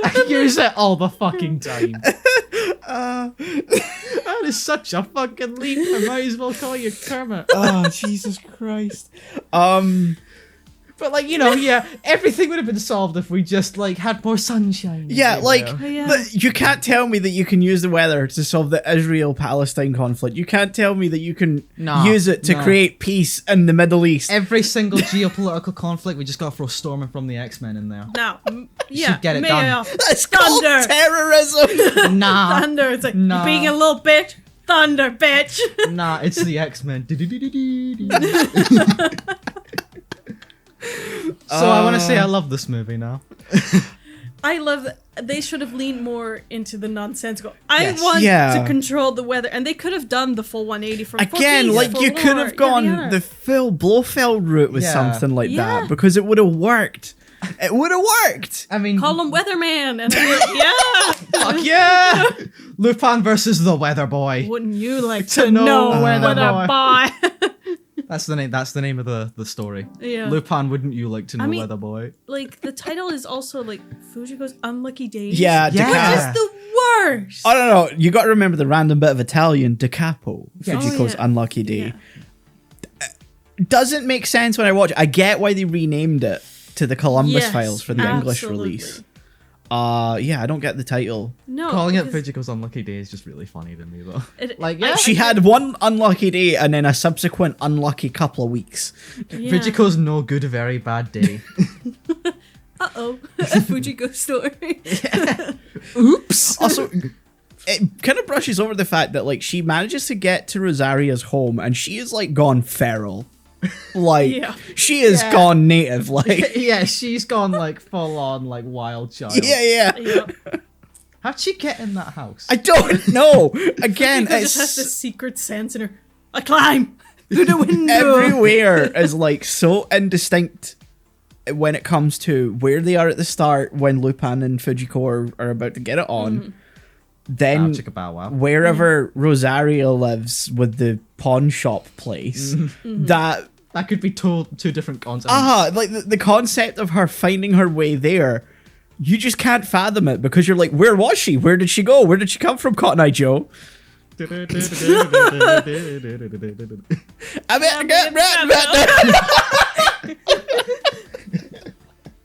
I use it all the fucking time. That is such a fucking leap. I might as well call you Kermit. Oh, Jesus Christ. But like, you know, yeah, everything would have been solved if we just like had more sunshine. Yeah, like, everywhere. Yeah. you can't tell me that you can use the weather to solve the Israel-Palestine conflict. You can't tell me that you can Nah, use it to no. create peace in the Middle East. every single geopolitical conflict, we just gotta throw Storm from the X-Men in there. Now, yeah, Should get it may done. I offer- That's called Thunder. terrorism. Nah, Thunder. It's like, Nah. being a little bitch. Thunder, bitch. nah, it's the X-Men. So I want to say I love this movie now. I love that they should have leaned more into the nonsensical. I Yes. want Yeah. to control the weather, and they could have done the full 180 from for Again, peace, like, for you could war, have gone yada, yada. the full Blofeld route with Yeah. something like Yeah. that, because it would have worked. It would have worked. I mean, Call him Weatherman, and I'm like, yeah. fuck yeah! Lupin versus the Weather Boy. Wouldn't you like To to know know Weather Weather Boy? That's the name. That's the name of the story. Yeah. Lupin, wouldn't you like to know mean- Weather Boy? Like, the title is also like Fujiko's Unlucky Days. Yeah, Yeah. Which Da is Capo. the worst. I don't know. You got to remember the random bit of Italian, Da Capo, Fujiko's Oh, yeah. Unlucky Day. Yeah. Doesn't make sense when I watch it. I get why they renamed it to the Columbus Yes, Files for the English absolutely. release. Yeah, I don't get the title. No. Calling it because Fujiko's Unlucky Day is just really funny to me, though. it- Like, yeah. She had one unlucky day and then a subsequent unlucky couple of weeks. yeah. Fujiko's no good, very bad day. Uh-oh. A Fujiko story. Oops. Also, it kind of brushes over the fact that, like, she manages to get to Rosaria's home and she is, like, gone feral. Like, Yeah. she is Yeah. gone native. Like, Yeah, she's gone like full on like wild child. yeah. Yep. How'd she get in that house? I don't know. Again, Fujiko just has this it's secret sense in her. I climb through the window. everywhere is, like, so indistinct when it comes to where they are at the start when Lupin and Fujiko are about to get it on. Then Chicka bow wow. wherever Rosaria lives with the pawn shop place, that That could be two different concepts. like the concept of her finding her way there, you just can't fathom it because you're like, where was she? Where did she go? Where did she come from, Cotton Eye Joe?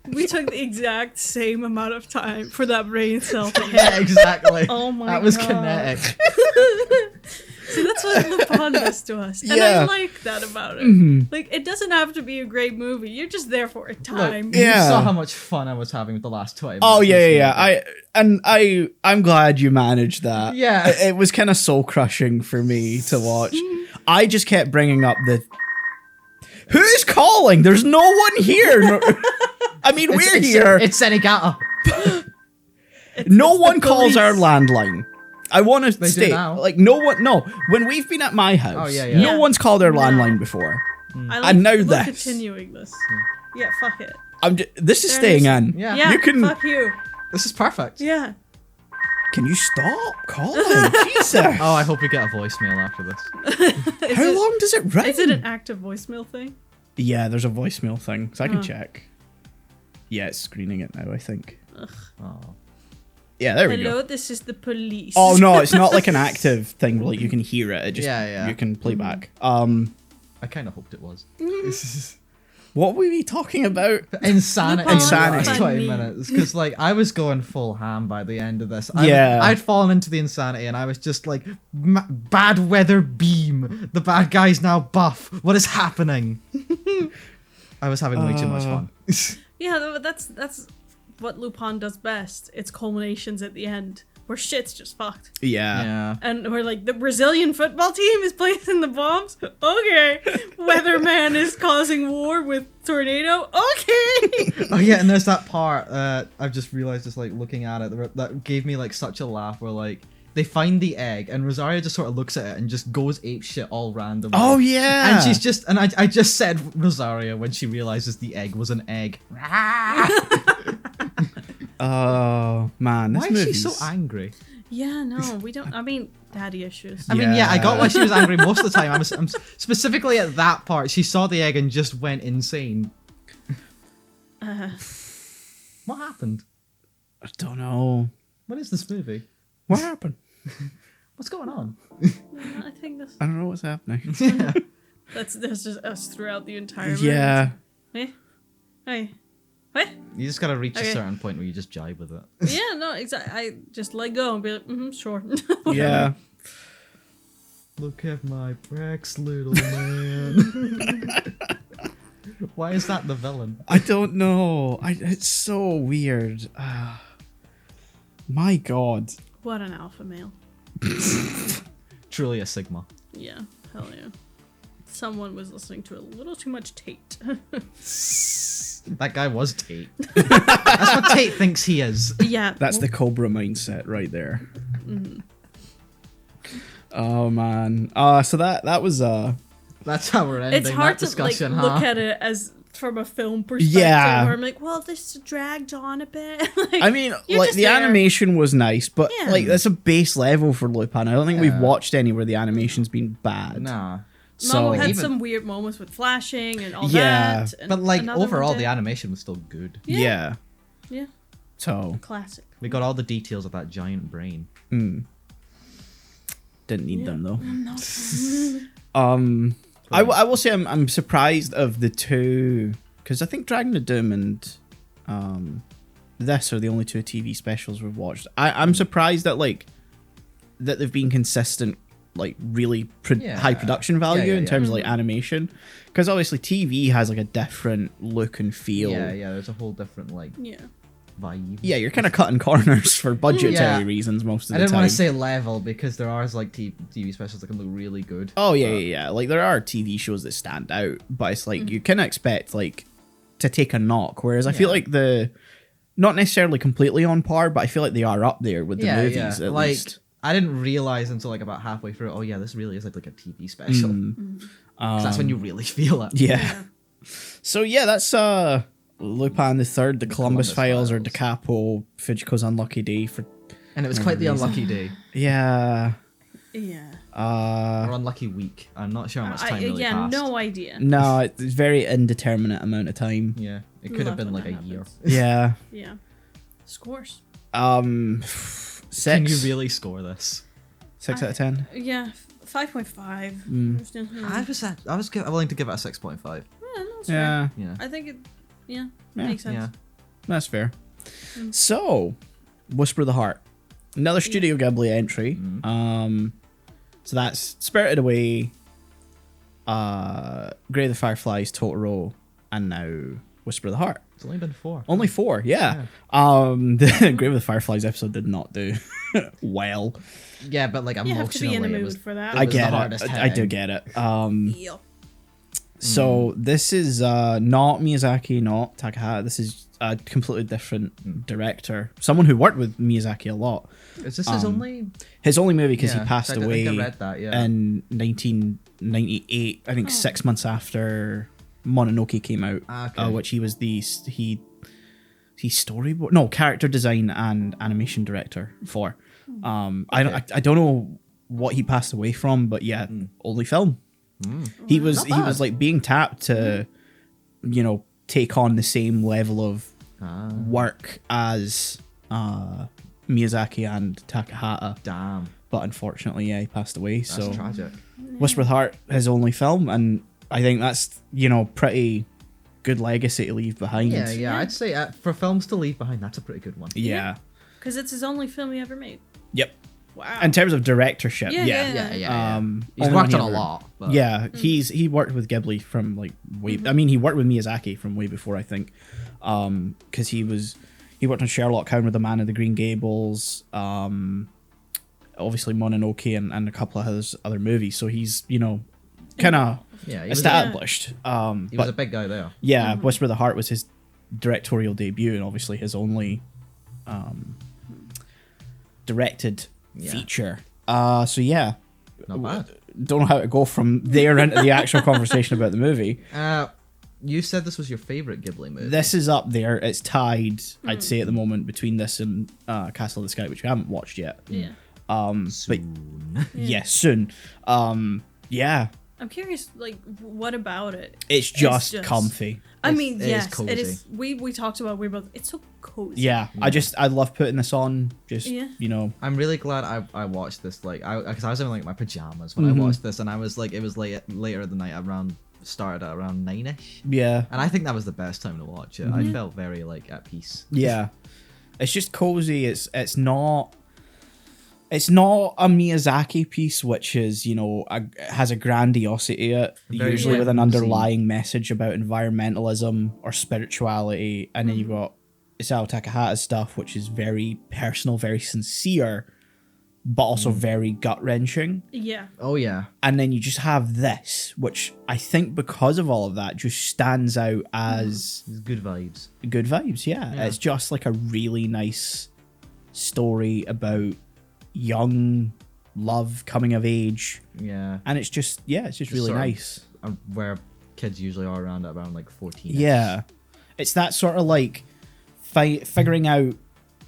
We took the exact same amount of time for that brain cell to hit. Yeah, exactly. Oh my That was God. kinetic. That's what Lupin does to us. And Yeah. I like that about it. Like, it doesn't have to be a great movie. You're just there for a time. Look, you Yeah. saw how much fun I was having with the last 20 minutes. Oh of yeah, this yeah, movie. yeah. I'm glad you managed that. Yeah. It was kind of soul crushing for me to watch. I just kept bringing up the. Who's calling? There's no one here. No, I mean, we're here. It's Senegata. No It's one the calls our police. landline. I want to do state, now. like, no one. No, when we've been at my house, Oh, yeah, yeah. no Yeah. one's called our No. landline before. I And now we're this. continuing this. Yeah, fuck it. This is There staying it in. Yeah. Yeah, You can. fuck you. This is perfect. Yeah. Can you stop calling? Jesus. Oh, I hope we get a voicemail after this. How long does it ring? Is it an active voicemail thing? Yeah, there's a voicemail thing, so I can Oh. check. Yeah, it's screening it now, I think. Oh. Yeah, there we Hello, go. this is the police. Oh no, it's not like an active thing. Like you can hear it. It just Yeah. you can play back. I kind of hoped it was. What were we talking about? Insanity. Lupin, Insanity. Last 20 funny. minutes. Because, like, I was going full ham by the end of this. Yeah. I'd fallen into the insanity and I was just like, bad weather beam. The bad guy's now buff. What is happening? I was having way too much fun. Yeah, that's what Lupin does best. It's culminations at the end where shit's just fucked. Yeah. Yeah. And we're like, the Brazilian football team is placing the bombs? Okay. Weatherman is causing war with tornado? Okay. Oh yeah, and there's that part, I've just realized just like looking at it, that gave me like such a laugh where like, they find the egg and Rosario just sort of looks at it and just goes ape shit all randomly. Oh yeah. And she's just, and I just said Rosario when she realizes the egg was an egg. Oh man, this Why is she movie's... so angry? Yeah, no, we don't. I mean, daddy issues. I mean, yeah, I got Yeah. why she was angry most of the time. I'm specifically at that part. She saw the egg and just went insane. What happened? I don't know. What is this movie? What happened? What's going on? I think that's I don't know what's happening. that's just us throughout the entire movie. Yeah. Eh? Hey. What? You just gotta reach a Okay. certain point where you just jive with it. Yeah, no, exactly. I just let go and be like, sure. Yeah. Look at my Brex, little man. Why is that the villain? I don't know. It's so weird. My God. What an alpha male. Truly a Sigma. Yeah, hell yeah. Someone was listening to a little too much Tate. That guy was Tate. That's what Tate thinks he is. Yeah. That's the Cobra mindset right there. Oh man. So that was That's how we're ending It's hard that to like discussion, look huh? at it as from a film perspective. Yeah. Where I'm like, well, this dragged on a bit. Like, I mean, you're like just the there. animation was nice, but Yeah. like that's a base level for Lupin. I don't think we've Yeah. watched any where the animation's been bad. Nah. So Momo had Even- some weird moments with flashing and all Yeah. that. And But like another one overall, did. the animation was still good. yeah. Yeah. So Classic. We got all the details of that giant brain. didn't need them though. No. I will say I'm surprised of the two, because I think Dragon of Doom and this are the only two TV specials we've watched. I'm surprised that that they've been consistent, like really Yeah. high production value Yeah, in yeah. terms of like animation, because obviously TV has like a different look and feel. Yeah, there's a whole different like Yeah. vibe. Yeah, you're kind of cutting corners for budgetary Yeah. reasons most of I the didn't time. want to say level because there are like TV specials that can look really good. Oh yeah. Like there are TV shows that stand out, but it's like you can expect like to take a knock. Whereas I feel Yeah. like the not necessarily completely on par, but I feel like they are up there with the movies at like least. I didn't realize until like about halfway through. Oh yeah, this really is like a TV special. 'Cause that's when you really feel it. Yeah. So yeah, that's Lupin the Third, the Columbus Files, or Da Capo, Fujiko's Unlucky Day for And it was quite the unlucky day yeah. Yeah. or unlucky week. I'm not sure how much time really passed. no idea. No, it's a very indeterminate amount of time. Yeah, it could have Love been when like a that year. happens. Yeah. Yeah. Scores. 6. Can you really score this? 6 out of 10. Yeah. 5.5. I was willing to give it a 6.5. Yeah, no, it's Yeah. fair. Yeah. I think it. Yeah. Yeah. Makes sense. Yeah. That's fair. So, Whisper of the Heart. Another Studio Ghibli entry. So that's Spirited Away, Grave of the Fireflies, Totoro, and now Whisper of the Heart. It's only been 4. Only 4, yeah. The Grave of the Fireflies episode did not do well. Yeah, but like You emotionally, have to be in a it mood was. for that. I was the get hardest it. I do hitting. get it. Yep. So this is not Miyazaki, not Takahata. This is a completely different director. Someone who worked with Miyazaki a lot. Is this his only? His only movie, because Yeah, he passed I think away I read that, yeah. in 1998. I think 6 months after Mononoke came out, Okay. which he was he storyboard, no, character design and animation director for. I don't know what he passed away from, but yeah, only film. He was like being tapped to, take on the same level of work as Miyazaki and Takahata. Damn, But unfortunately, yeah, he passed away. that's So tragic. Whisper of the Heart, his only film, and I think that's pretty good legacy to leave behind. Yeah. I'd say for films to leave behind, that's a pretty good one. Yeah. Because it's his only film he ever made. Yep. Wow. In terms of directorship, Yeah. Yeah. He's only worked one on a he ever- lot. But Yeah, he worked with Ghibli from like way. I mean, he worked with Miyazaki from way before, I think, because he worked on Sherlock, Hound with the Man of the Green Gables, obviously Mononoke, and a couple of his other movies. So he's kind of yeah, he was, established. he was But a big guy there. yeah, Whisper of the Heart was his directorial debut, and obviously his only directed feature. So yeah, Not bad. don't know how to go from there into the actual conversation about the movie. You said this was your favorite Ghibli movie. This is up there. It's tied, I'd say, at the moment between this and Castle in the Sky, which we haven't watched yet. Yeah. But yes, soon. Yeah, I'm curious, like, what about it? it's just comfy. I mean, it is yes, cozy. it is. We talked about it's so cozy. Yeah, I love putting this on. Just I'm really glad I watched this, because I was in like my pajamas when I watched this, and I was like, it was later at the night, started at around 9ish, yeah, and I think that was the best time to watch it. I felt very like at peace. yeah. It's just cozy. It's not a Miyazaki piece, which is has a grandiosity, usually with an underlying message about environmentalism or spirituality, and then you've got Isao Takahata's stuff, which is very personal, very sincere, but also very gut-wrenching. Yeah. Oh yeah, And then you just have this, which I think because of all of that just stands out as it's good vibes. good vibes. Yeah, it's just like a really nice story about young love, coming of age, Yeah, and it's just really sort of nice. Where kids usually are around like 14. Yeah, it's that sort of like figuring out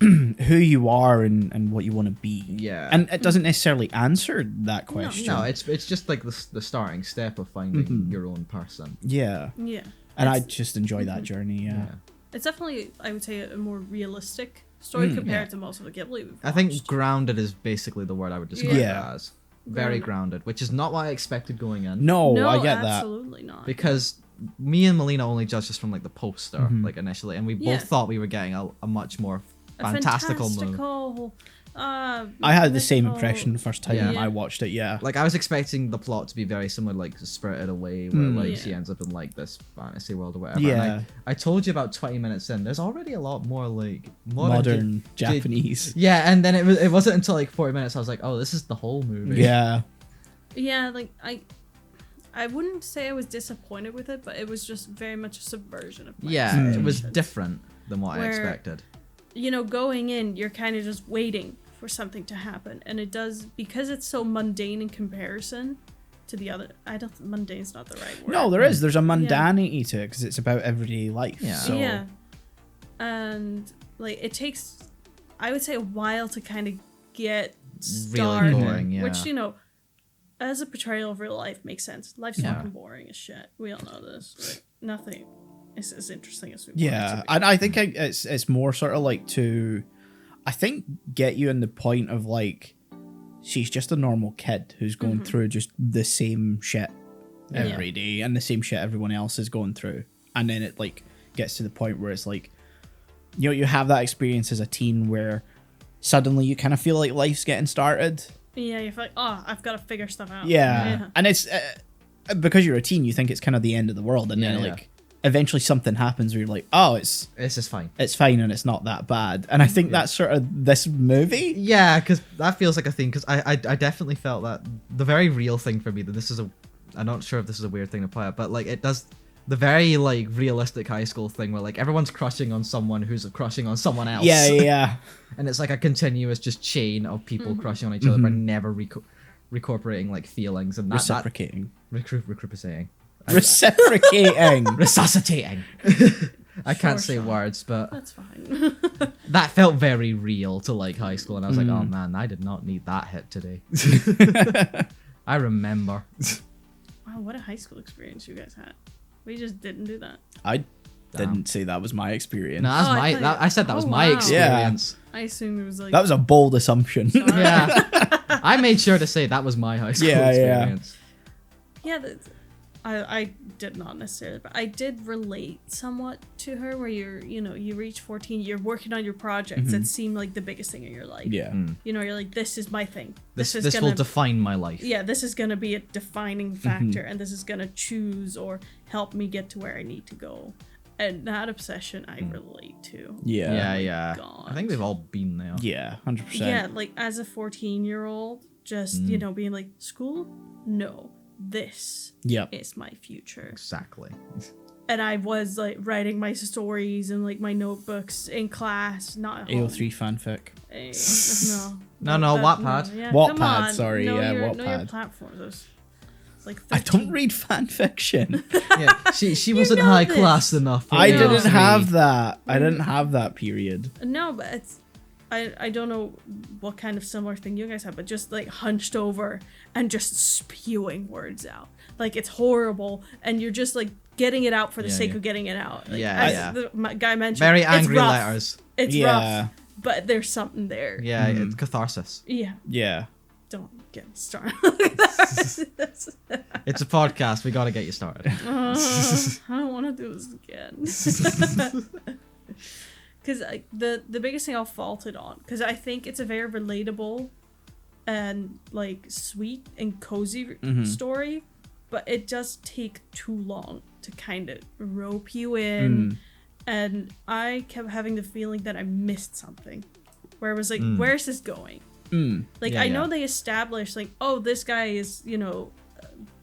who you are and what you want to be. Yeah. And it doesn't necessarily answer that question. No, it's just like the starting step of finding your own person. Yeah. Yeah. And I just enjoy that journey. Yeah. It's definitely, I would say, a more realistic story compared to most of the Ghibli we've I think watched. grounded is basically the word I would describe Yeah. it as. Very grounded, which is not what I expected going in. No, No, I get that. absolutely not. Because me and Melina only judged this from like the poster, like initially, and we Yeah. both thought we were getting a much more fantastical movie. I had the same impression the first time Yeah. I watched it. Yeah. Like I was expecting the plot to be very similar, like to Spirited Away, where like Yeah. she ends up in like this fantasy world or whatever. Yeah. And I told you about 20 minutes in. There's already a lot more like Modern Japanese. Yeah, and then it wasn't until like 40 minutes I was like, oh, this is the whole movie. Yeah. Yeah, like I wouldn't say I was disappointed with it, but it was just very much a subversion of my Yeah, it was expectations. different than what I Where- expected. Going in, you're kind of just waiting for something to happen, and it does, because it's so mundane in comparison to the other. Mundane's not the right word. No, there's a mundanity to it because it's about everyday life. Yeah. So, Yeah, and like it takes, I would say, a while to kind of get started. going, yeah. Which as a portrayal of real life makes sense. Life's Yeah. fucking boring as shit. We all know this. Like, nothing is as interesting as we want Yeah, it to be. and I think it's more sort of like to, I think, get you in the point of like, she's just a normal kid who's going through just the same shit every day and the same shit everyone else is going through, and then it like gets to the point where it's like, you have that experience as a teen where suddenly you kind of feel like life's getting started, Yeah, you're like, oh, I've got to figure stuff out. Yeah. And it's because you're a teen, you think it's kind of the end of the world, and then like eventually something happens where you're like, oh, it's just fine. It's fine, and it's not that bad. And I think that's sort of this movie. Yeah, because that feels like a thing. Because I definitely felt that the very real thing for me. That this is I'm not sure if this is a weird thing to play out, but like it does. The very like realistic high school thing where like everyone's crushing on someone who's crushing on someone else. Yeah. And it's like a continuous just chain of people crushing on each other but never recorporating like feelings and Reciprocating. Recuperating. Reciprocating. Resuscitating. I can't say words, but that's fine. that felt very real to like high school, and I was like, oh man, I did not need that hit today. I remember. Wow, what a high school experience you guys had. We just didn't do that. I didn't say that was my experience. No, that's I said that was my experience. I assumed it was like... That was a bold assumption. Yeah. I made sure to say that was my high school experience. Yeah, I did not necessarily, but I did relate somewhat to her where you reach 14, you're working on your projects that seem like the biggest thing in your life. Yeah. You're like, this is my thing. This will define my life. Yeah, this is going to be a defining factor, and this is going to choose or help me get to where I need to go. And that obsession I relate to. Yeah. God. I think we've all been there. Yeah, 100%. Yeah, like as a 14-year-old, just, being like, school? No. This is my future. Exactly. And I was like writing my stories and like my notebooks in class, not at home. AO3 fanfic. No, Wattpad. Yeah, Wattpad, sorry, know Wattpad. Know your platforms. Like I don't read fanfiction. Yeah, she wasn't high class enough. I didn't have that. I didn't have that period. No, but it's... I don't know what kind of similar thing you guys have, but just like hunched over and just spewing words out. Like it's horrible, and you're just like getting it out for the sake of getting it out. Like, as the guy mentioned, very angry it's rough. letters. It's rough, but there's something there. Yeah, it's catharsis. Yeah. Don't get started. It's a podcast. We gotta get you started. I don't want to do this again. Because the biggest thing I'll fault it on, because I think it's a very relatable and like sweet and cozy story, but it does take too long to kind of rope you in, and I kept having the feeling that I missed something, where it was like, where's this going? Like I know they established like, oh, this guy is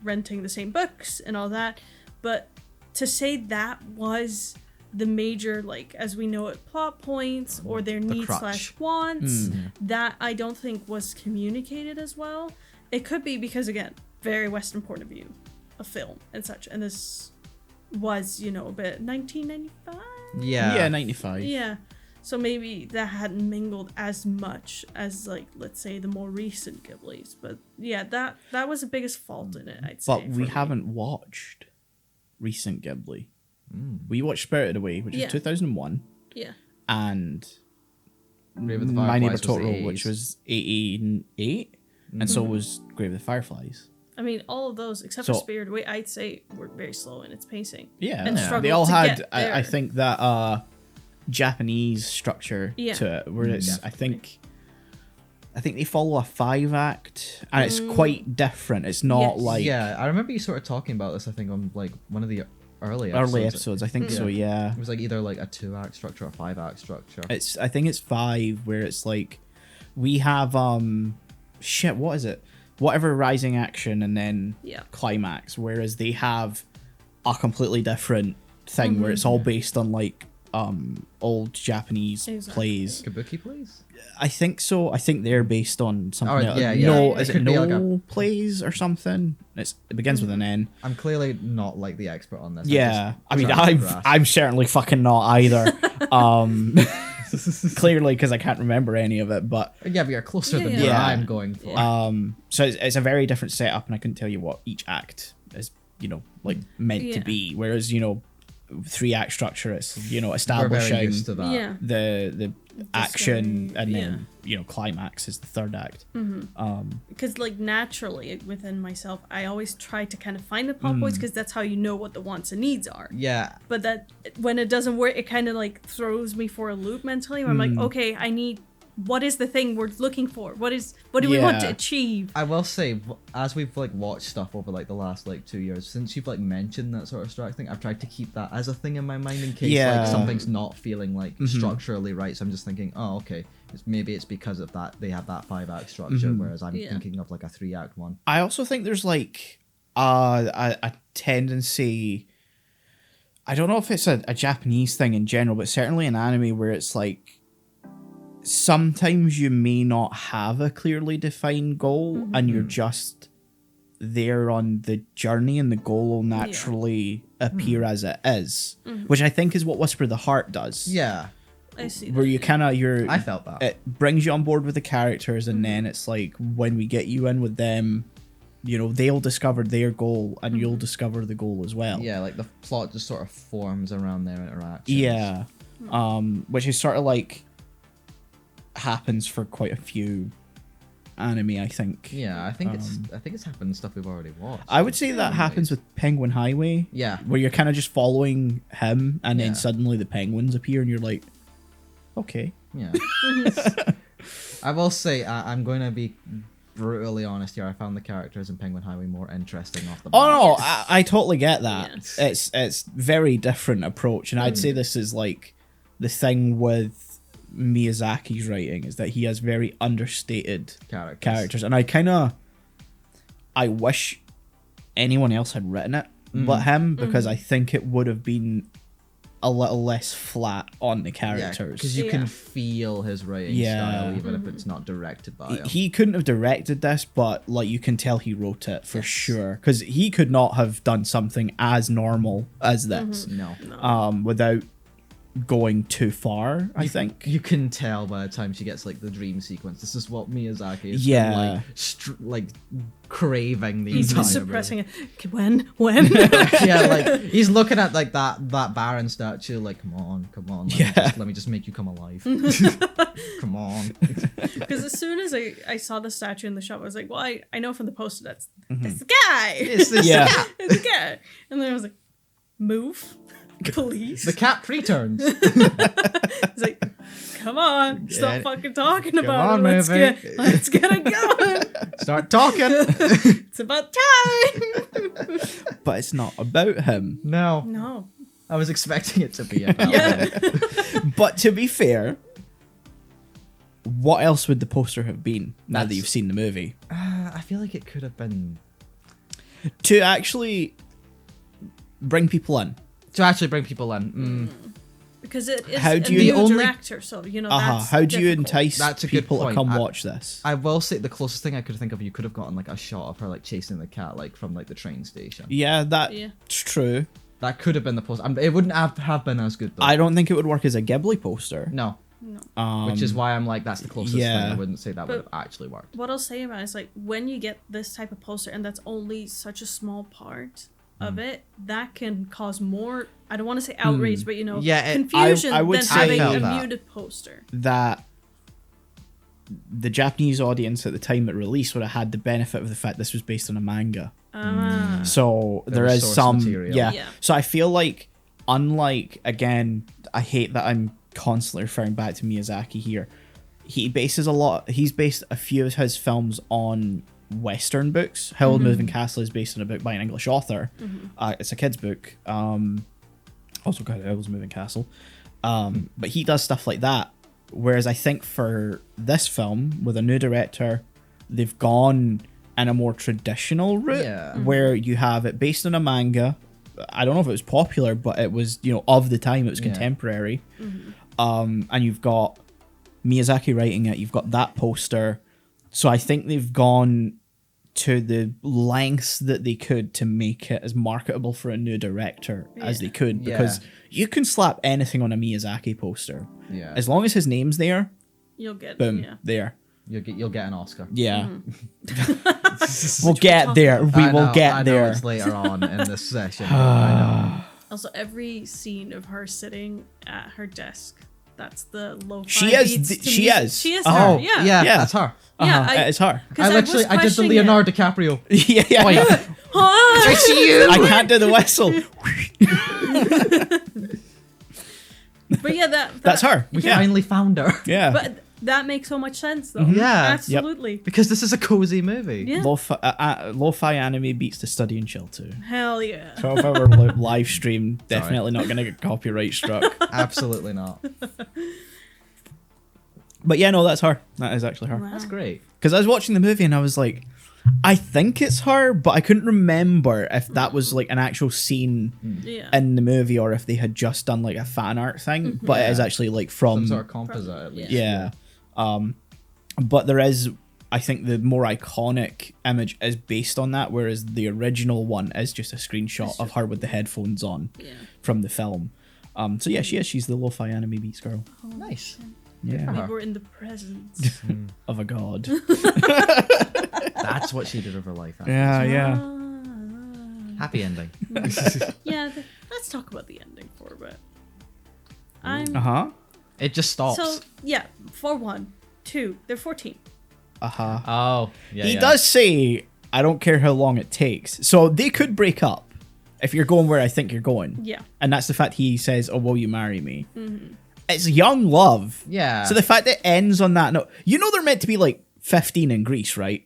renting the same books and all that, but to say that was the major, like, as we know it, plot points or their needs/wants, that I don't think was communicated as well. It could be because, again, very Western point of view of film and such, and this was, a bit 1995? Yeah, 95. Yeah, so maybe that hadn't mingled as much as, like, let's say the more recent Ghiblis, but yeah, that was the biggest fault in it, I'd say. But we haven't watched recent Ghibli. We watched Spirited Away, which is 2001. Yeah. And Grave of the My Neighbor Fireflies Totoro, which was 88. And so was Grave of the Fireflies. I mean, all of those, except for Spirited Away, I'd say were very slow in its pacing. Yeah. And they all had, I think, that Japanese structure to it, whereas I think they follow a 5-act, and it's quite different. It's not like... Yeah, I remember you sort of talking about this, I think, on like one of the early episodes, I think so, yeah. It was like either like a 2-act structure or a 5-act structure. I think it's 5, where it's like we have what is it? Whatever rising action and then climax, whereas they have a completely different thing where it's all based on like old Japanese plays. Kabuki plays? I think so. I think they're based on something else. Is it No plays or something? It begins with an N. I'm clearly not like the expert on this. Yeah. I'm certainly fucking not either. Clearly, because I can't remember any of it, but... Yeah, but you're closer than what I'm going for. So it's a very different setup, and I couldn't tell you what each act is, meant to be. Whereas, 3-act structure, it's, establishing We're very used to that. the action, and then, climax is the 3rd act. Because, like, naturally, within myself, I always try to kind of find the plot points, because that's how you know what the wants and needs are. Yeah. But that when it doesn't work, it kind of, like, throws me for a loop mentally, where I'm like, okay, I need what is the thing we're looking for? What do we want to Yeah. achieve? I will say, as we've like watched stuff over like the last like 2 years, since you've like mentioned that sort of structure thing, I've tried to keep that as a thing in my mind in case Yeah. like something's not feeling like structurally right. So I'm just thinking, oh, okay, maybe it's because of that they have that 5-act structure, whereas I'm Yeah. thinking of like a 3-act one. I also think there's like a tendency. I don't know if it's a Japanese thing in general, but certainly in anime where it's like sometimes you may not have a clearly defined goal and you're just there on the journey and the goal will naturally appear as it is, which I think is what Whisper of the Heart does. Yeah, I see. Where that. you kind of, I felt that. it brings you on board with the characters and then it's like when we get you in with them, you know, they'll discover their goal and you'll discover the goal as well. Yeah, like the plot just sort of forms around their interactions. Yeah. Which is sort of like happens for quite a few anime, I think. Yeah, I think it's happened in stuff we've already watched. I would say that happens with Penguin Highway. Yeah. Where you're kind of just following him and Yeah. then suddenly the penguins appear and you're like, okay. Yeah. I will say, I'm going to be brutally honest here. I found the characters in Penguin Highway more interesting off the bat. Oh no, I totally get that. Yes. It's very different approach, and I'd say this is like the thing with Miyazaki's writing is that he has very understated characters, and I wish anyone else had written it but him, because I think it would have been a little less flat on the characters. Because you can feel his writing style even if it's not directed by him. He couldn't have directed this, but like you can tell he wrote it for sure, because he could not have done something as normal as this No. without going too far. I think You can tell by the time she gets like the dream sequence. This is what Miyazaki is Yeah. like craving the He's entire just movie. suppressing it. When? Yeah, like he's looking at like that Baron statue, like come on, let me just make you come alive. Come on. Because as soon as I saw the statue in the shop, I was like, well, I know from the poster that's the guy. It's this Yeah. It's the guy. And then I was like, move, please. the cat returns. It's like, come on, stop fucking talking about on, it. movie. Let's get it going. Start talking. It's about time. but it's not about him. No. No. I was expecting it to be about Yeah. him. But to be fair, what else would the poster have been now that That's- you've seen the movie? I feel like it could have been To actually bring people in. to actually bring people in. Because it is How a do you- new The only- director, so, you know, that's How do you difficult. entice That's a good people to point. come I- watch this? I will say the closest thing I could think of, you could have gotten like a shot of her like chasing the cat like from like the train station. Yeah, that's Yeah. true. That could have been the post. It wouldn't have been as good though. I don't think it would work as a Ghibli poster. No, No. which is why I'm like that's the closest yeah. thing. I wouldn't say that would have But- actually worked. What I'll say about it is, like, when you get this type of poster and that's only such a small part of it, that can cause more, I don't want to say outrage, but, you know, Yeah, confusion I would than say- having I a felt that. muted poster. That the Japanese audience at the time it released would have had the benefit of the fact this was based on a manga. So there was is source some material. Yeah. So I feel like, unlike, again, I hate that I'm constantly referring back to Miyazaki here. He's based a few of his films on Western books. Howl's Moving Castle is based on a book by an English author. It's a kid's book. Also called Howl's Moving Castle. But he does stuff like that. Whereas I think for this film, with a new director, they've gone in a more traditional route, Yeah. where you have it based on a manga. I don't know if it was popular, but it was, you know, of the time, it was contemporary. And you've got Miyazaki writing it, you've got that poster. So I think they've gone to the lengths that they could to make it as marketable for a new director as they could, because you can slap anything on a Miyazaki poster. Yeah, As long as his name's there, You'll get, boom, yeah. there. you'll get an Oscar. Yeah. We'll get there. We will I get know there. it's later on in this session. I know. Also, every scene of her sitting at her desk, that's the lo-fi She is beats the- to she music. is. She is Oh, her, yeah. Yeah, Yeah. that's her. Yeah, It's her. 'cause I was did the questioning Leonardo it. DiCaprio. Yeah. Ah! I see you. I can't do the whistle. But yeah, That's her. We Yeah. finally found her. Yeah. But That makes so much sense, though. Yeah. Absolutely. Because this is a cozy movie. Yeah. Lo-fi anime beats the Study and Chill 2. Hell yeah. 12-hour live stream, definitely not going to get copyright struck. Absolutely not. But yeah, no, that's her. That is actually her. Wow. That's great. Because I was watching the movie and I was like, I think it's her, but I couldn't remember if that was like an actual scene Yeah. in the movie or if they had just done like a fan art thing. But it is actually like from Some sort of composite, at least. yeah. But there is, I think the more iconic image is based on that, whereas the original one is just a screenshot of her with the headphones on from the film. So yeah, she is. She's the lo-fi anime beats girl. Oh, Nice. Yeah, we were in the presence. of a god. That's what she did with her life. yeah. Happy ending. Yeah, let's talk about the ending for a bit. I'm It just stops. so yeah. For 1, 2, they're 14. Oh, yeah. He does say, "I don't care how long it takes." So they could break up if you're going where I think you're going. Yeah. And that's the fact he says, "Oh, will you marry me?" It's young love. Yeah. So the fact that it ends on that note, you know, they're meant to be like 15 in Greece, right?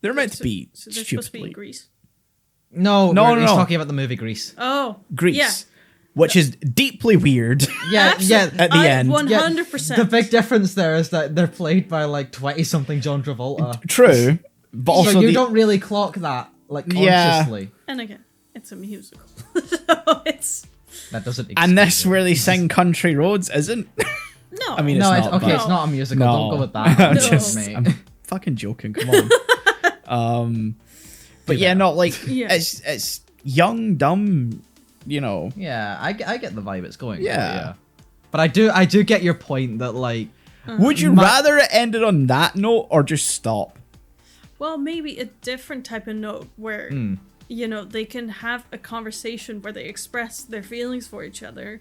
They're meant to be So they're supposed to be in stupidly Greece. No, No, he's no. talking about the movie Grease. Oh, Greece, Yeah. which is deeply weird. Yeah, yeah. At the end. 100%. The big difference there is that they're played by like 20-something John Travolta. True, but also So you the- don't really clock that like Yeah. consciously. And again, it's a musical, so it's That doesn't. and this excuse it. where they sing "Country Roads" isn't. no. I mean, No, it's it's, not, okay. but- It's not a musical. No. Don't go with that. I'm No. just, mate. I'm fucking joking. Come on. But yeah, not like Yeah. it's young, dumb. You know. Yeah, I get the vibe it's going. Yeah. For, But I do get your point that like Would you rather it ended on that note or just stop? Well, maybe a different type of note where you know they can have a conversation where they express their feelings for each other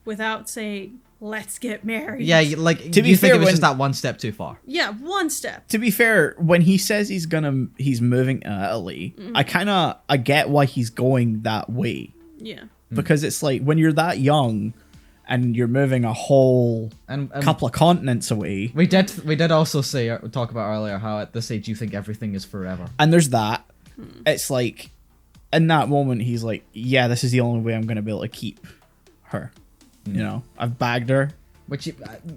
without saying "Let's get married." yeah, like To be you think fair, it was when- just that one step too far. Yeah, one step. To be fair, when he says he's moving to Italy, I get why he's going that way. Yeah. Because it's like when you're that young and you're moving a whole And couple of continents away, we did also say talk about earlier how at this age you think everything is forever. and there's that. It's like in that moment he's like, yeah, this is the only way I'm gonna be able to keep her. You know, I've bagged her. Which you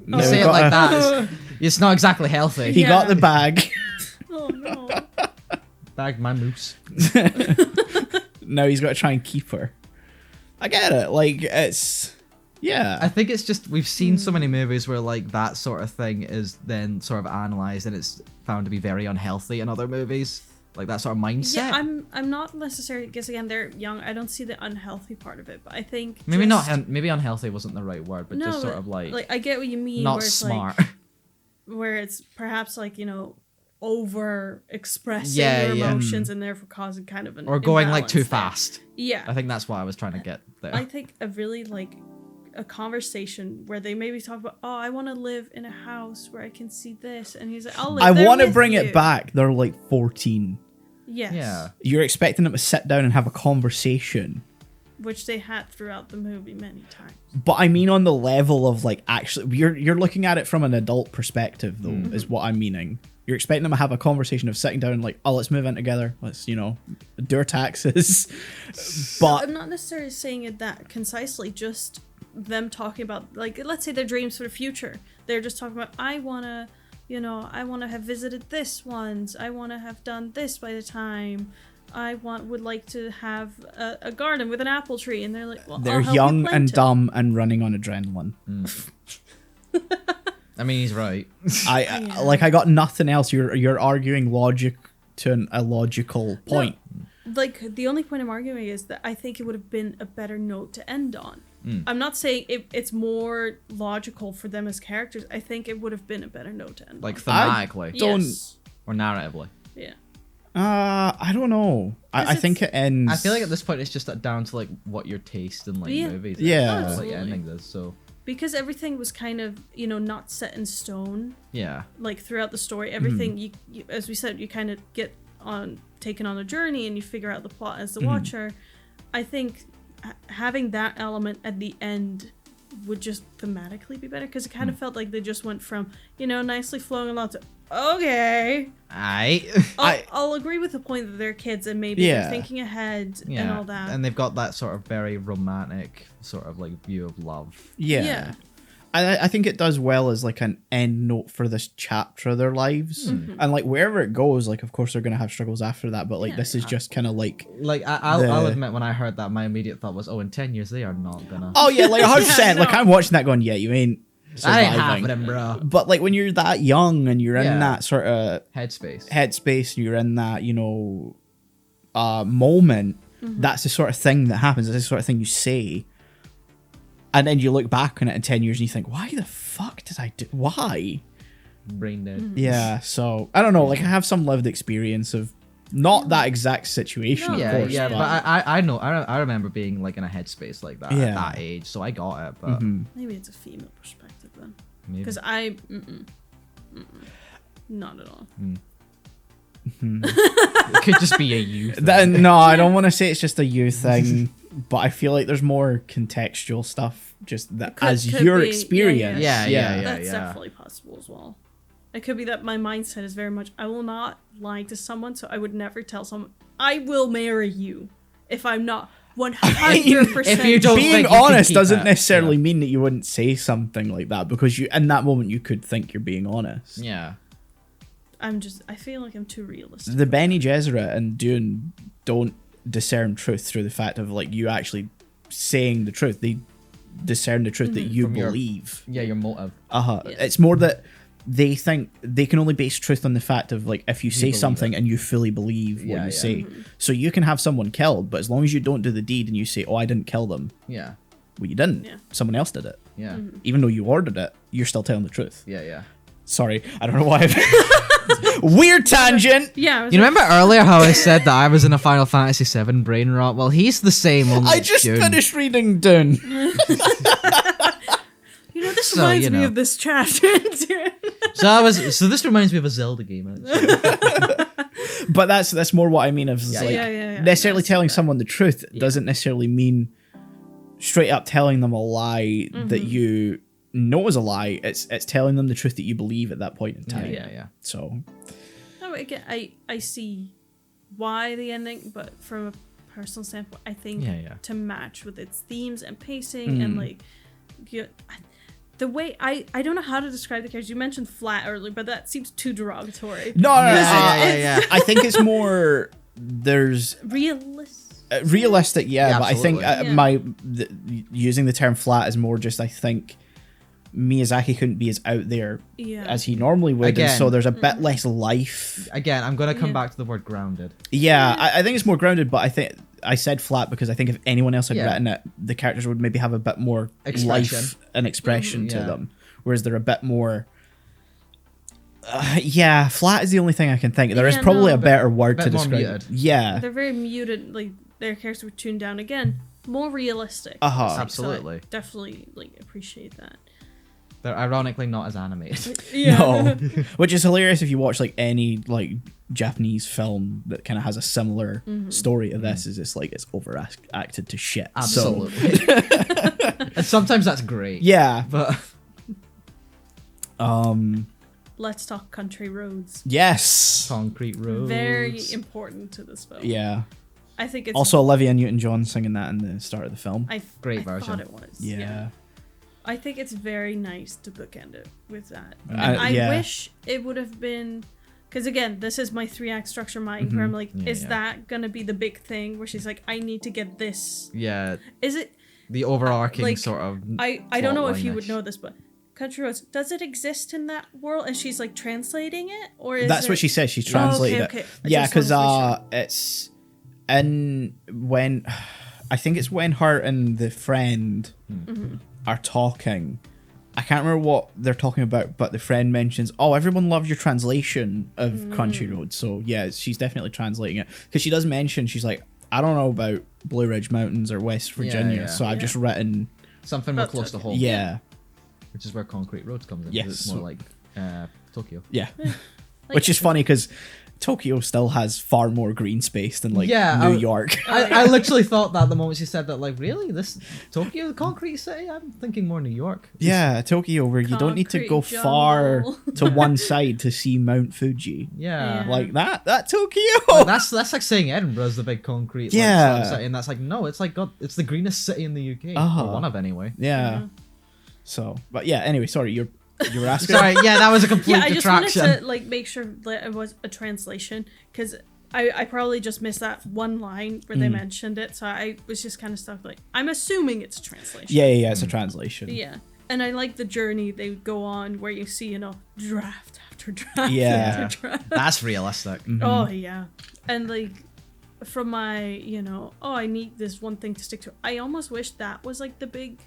No, say we it got like a- that. It's not exactly healthy. He Yeah. got the bag. Oh no. Bagged my moose. Now he's got to try and keep her. I get it. Like it's yeah. I think it's just we've seen so many movies where like that sort of thing is then sort of analyzed and it's found to be very unhealthy in other movies. Like that sort of mindset. Yeah, I'm not necessarily because again they're young. I don't see the unhealthy part of it, but I think maybe just- not. Maybe unhealthy wasn't the right word, but No, just sort but, of like I get what you mean. not where it's smart. Like, where it's perhaps like over expressing Yeah, your yeah. emotions and therefore causing kind of an or going like imbalance too there. fast. Yeah, I think that's what I was trying to get there. I think a really like a conversation where they maybe talk about, oh, I want to live in a house where I can see this, and he's like, I'll live I there want to with bring you. it back. They're like 14. Yes. Yeah. You're expecting them to sit down and have a conversation. Which they had throughout the movie many times. But I mean on the level of like actually you're looking at it from an adult perspective though, is what I'm meaning. You're expecting them to have a conversation of sitting down and like, oh, let's move in together. Let's, do our taxes. But I'm not necessarily saying it that concisely, just them talking about, like, let's say their dreams for the future. They're just talking about, I want to have visited this once. I want to have done this by the time. Would like to have a garden with an apple tree. And they're like, well, they're I'll help you young plant and it. dumb and running on adrenaline. I mean, he's right. I got nothing else. You're arguing logic to an illogical point. Like, the only point I'm arguing is that I think it would have been a better note to end on. I'm not saying it's more logical for them as characters. I think it would have been a better note to end Like on. thematically don't- Yes. or narratively. Yeah. I don't know. I think it ends. I feel like at this point it's just down to like what your taste in like Yeah. movies. is, Yeah. like Absolutely. endings is. So Because everything was kind of, not set in stone. yeah. Like, throughout the story, everything, you as we said, you kind of get taken on a journey and you figure out the plot as the watcher. I think having that element at the end would just thematically be better, because it kind of felt like they just went from, nicely flowing along to, okay. I'll agree with the point that they're kids and maybe they're thinking ahead and all that. And they've got that sort of very romantic sort of like view of love. Yeah. I think it does well as like an end note for this chapter of their lives. And like wherever it goes, like of course they're going to have struggles after that, but like this is just kind of like I'll admit, when I heard that, my immediate thought was, oh, in 10 years they are not gonna. Oh yeah, like 100%. Like I'm watching that going, yeah, you ain't I ain't surviving. happening, bro. But like when you're that young and you're in that sort of headspace and you're in that, moment, that's the sort of thing that happens. That's the sort of thing you say. And then you look back on it in 10 years and you think, why the fuck did I do? Why? Brain dead. Yeah, so I don't know. Like I have some lived experience of not that exact situation, of course. Yeah, but I know. I remember being like in a headspace like that at that age, so I got it. But maybe it's a female perspective then. Maybe. Because not at all. It could just be a you thing. No, I don't want to say it's just a you thing, but I feel like there's more contextual stuff just that as your experience. Yeah. That's definitely possible as well. It could be that my mindset is very much, I will not lie to someone, so I would never tell someone, I will marry you if I'm not 100%. If you don't being honest doesn't necessarily mean that you wouldn't say something like that, because you in that moment you could think you're being honest. Yeah. I feel like I'm too realistic. The Bene Gesserit and Dune don't discern truth through the fact of like you actually saying the truth. They discern the truth that you believe. Your motive. Yeah. It's more that they think they can only base truth on the fact of like if you say something and you fully believe what you say. So you can have someone killed, but as long as you don't do the deed and you say, oh, I didn't kill them. Yeah. Well, you didn't. Yeah. Someone else did it. Yeah. Even though you ordered it, you're still telling the truth. Yeah. Sorry, I don't know why. Weird tangent. Yeah. You remember earlier how I said that I was in a Final Fantasy VII brain rot? Well, he's the same. I just finished reading Dune. This reminds me of this chapter. So this reminds me of a Zelda game. But that's more what I mean of necessarily telling someone the truth doesn't necessarily mean straight up telling them a lie that you know is a lie. It's telling them the truth that you believe at that point in time. Yeah. So again, I see why the ending, but from a personal standpoint, I think to match with its themes and pacing and like the way I don't know how to describe the characters. You mentioned flat earlier, but that seems too derogatory. No. I think it's more there's realistic, but I think using the term flat is more just I think Miyazaki couldn't be as out there as he normally would, and so there's a bit less life. Again, I'm going to come back to the word grounded. I think it's more grounded, but I think I said flat because I think if anyone else had written it, the characters would maybe have a bit more life and expression to them, whereas they're a bit more... flat is the only thing I can think. There is probably a better word to describe. Muted. Yeah. They're very muted, like their characters were tuned down again, more realistic. Absolutely. So I definitely appreciate that. They're ironically not as animated. No. Which is hilarious if you watch like any like Japanese film that kind of has a similar story to this. Is it's like it's overacted to shit. Absolutely. So. And sometimes that's great. Yeah. But let's talk country roads. Yes. Concrete roads. Very important to this film. Yeah. I think it's also Olivia Newton-John singing that in the start of the film. Great I version. thought it was. Yeah. I think it's very nice to bookend it with that. I wish it would have been, because again, this is my 3-act structure mind where I'm like, is that gonna be the big thing where she's like, I need to get this? Yeah. Is it the overarching sort of? I don't know if you would know this, but Country Roads, does it exist in that world? And she's like translating it, or is that's what she says? She's translated it. Yeah, because it's in when I think it's when her and the friend are talking. I can't remember what they're talking about, but the friend mentions, "Oh, everyone loves your translation of Country Road." So yeah, she's definitely translating it because she does mention she's like, "I don't know about Blue Ridge Mountains or West Virginia, so I've just written something more close to home." Yeah, which is where Concrete Roads comes in. Yes, it's more like Tokyo. Yeah, which is funny because Tokyo still has far more green space than like Yeah, New York. I literally thought that the moment she said that, like, really? This Tokyo, the concrete city? I'm thinking more New York. Yeah, Tokyo, where you don't need to go Concrete far jungle. to one side to see Mount Fuji. Yeah. Yeah. Like that Tokyo. Like, that's like saying Edinburgh's the big concrete Yeah. like, city, and that's like, no, it's like God, it's the greenest city in the UK. Uh-huh. Or one of anyway. Yeah. So, but yeah. Anyway, sorry, you were asking. Sorry, yeah, that was a complete Yeah, I just wanted detraction. to like make sure that it was a translation because I probably just missed that one line where they mentioned it, so I was just kind of stuck. Like, I'm assuming it's a translation. Yeah, it's a translation. Yeah, and I like the journey they go on where you see, draft after draft Yeah. after draft. That's realistic. Oh yeah, and like from my I need this one thing to stick to. I almost wish that was like the big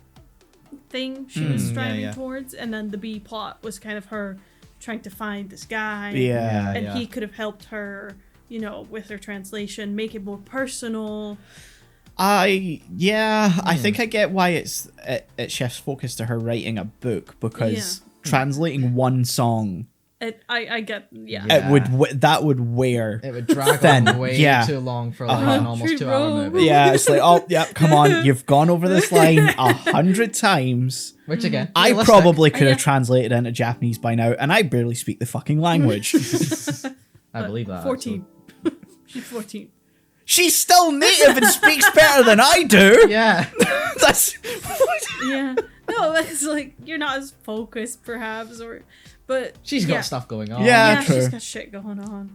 thing she was striving yeah. towards, and then the B plot was kind of her trying to find this guy. Yeah. And he could have helped her, with her translation, make it more personal. I think I get why it shifts focus to her writing a book, because translating one song, I get, Yeah. that would wear. It would drag Thin. on way Yeah. too long for like an almost 2 hour Road. movie. Yeah, it's like, oh, yeah, come on, you've gone over this line 100 times. Which again, I realistic. probably could have Yeah. translated it into Japanese by now, and I barely speak the fucking language. I believe that. 14. She's 14. She's still native and speaks better than I do. actually. Yeah. That's Yeah. No, it's like, you're not as focused, perhaps, but She's got stuff going on. Yeah. she's true. got shit going on.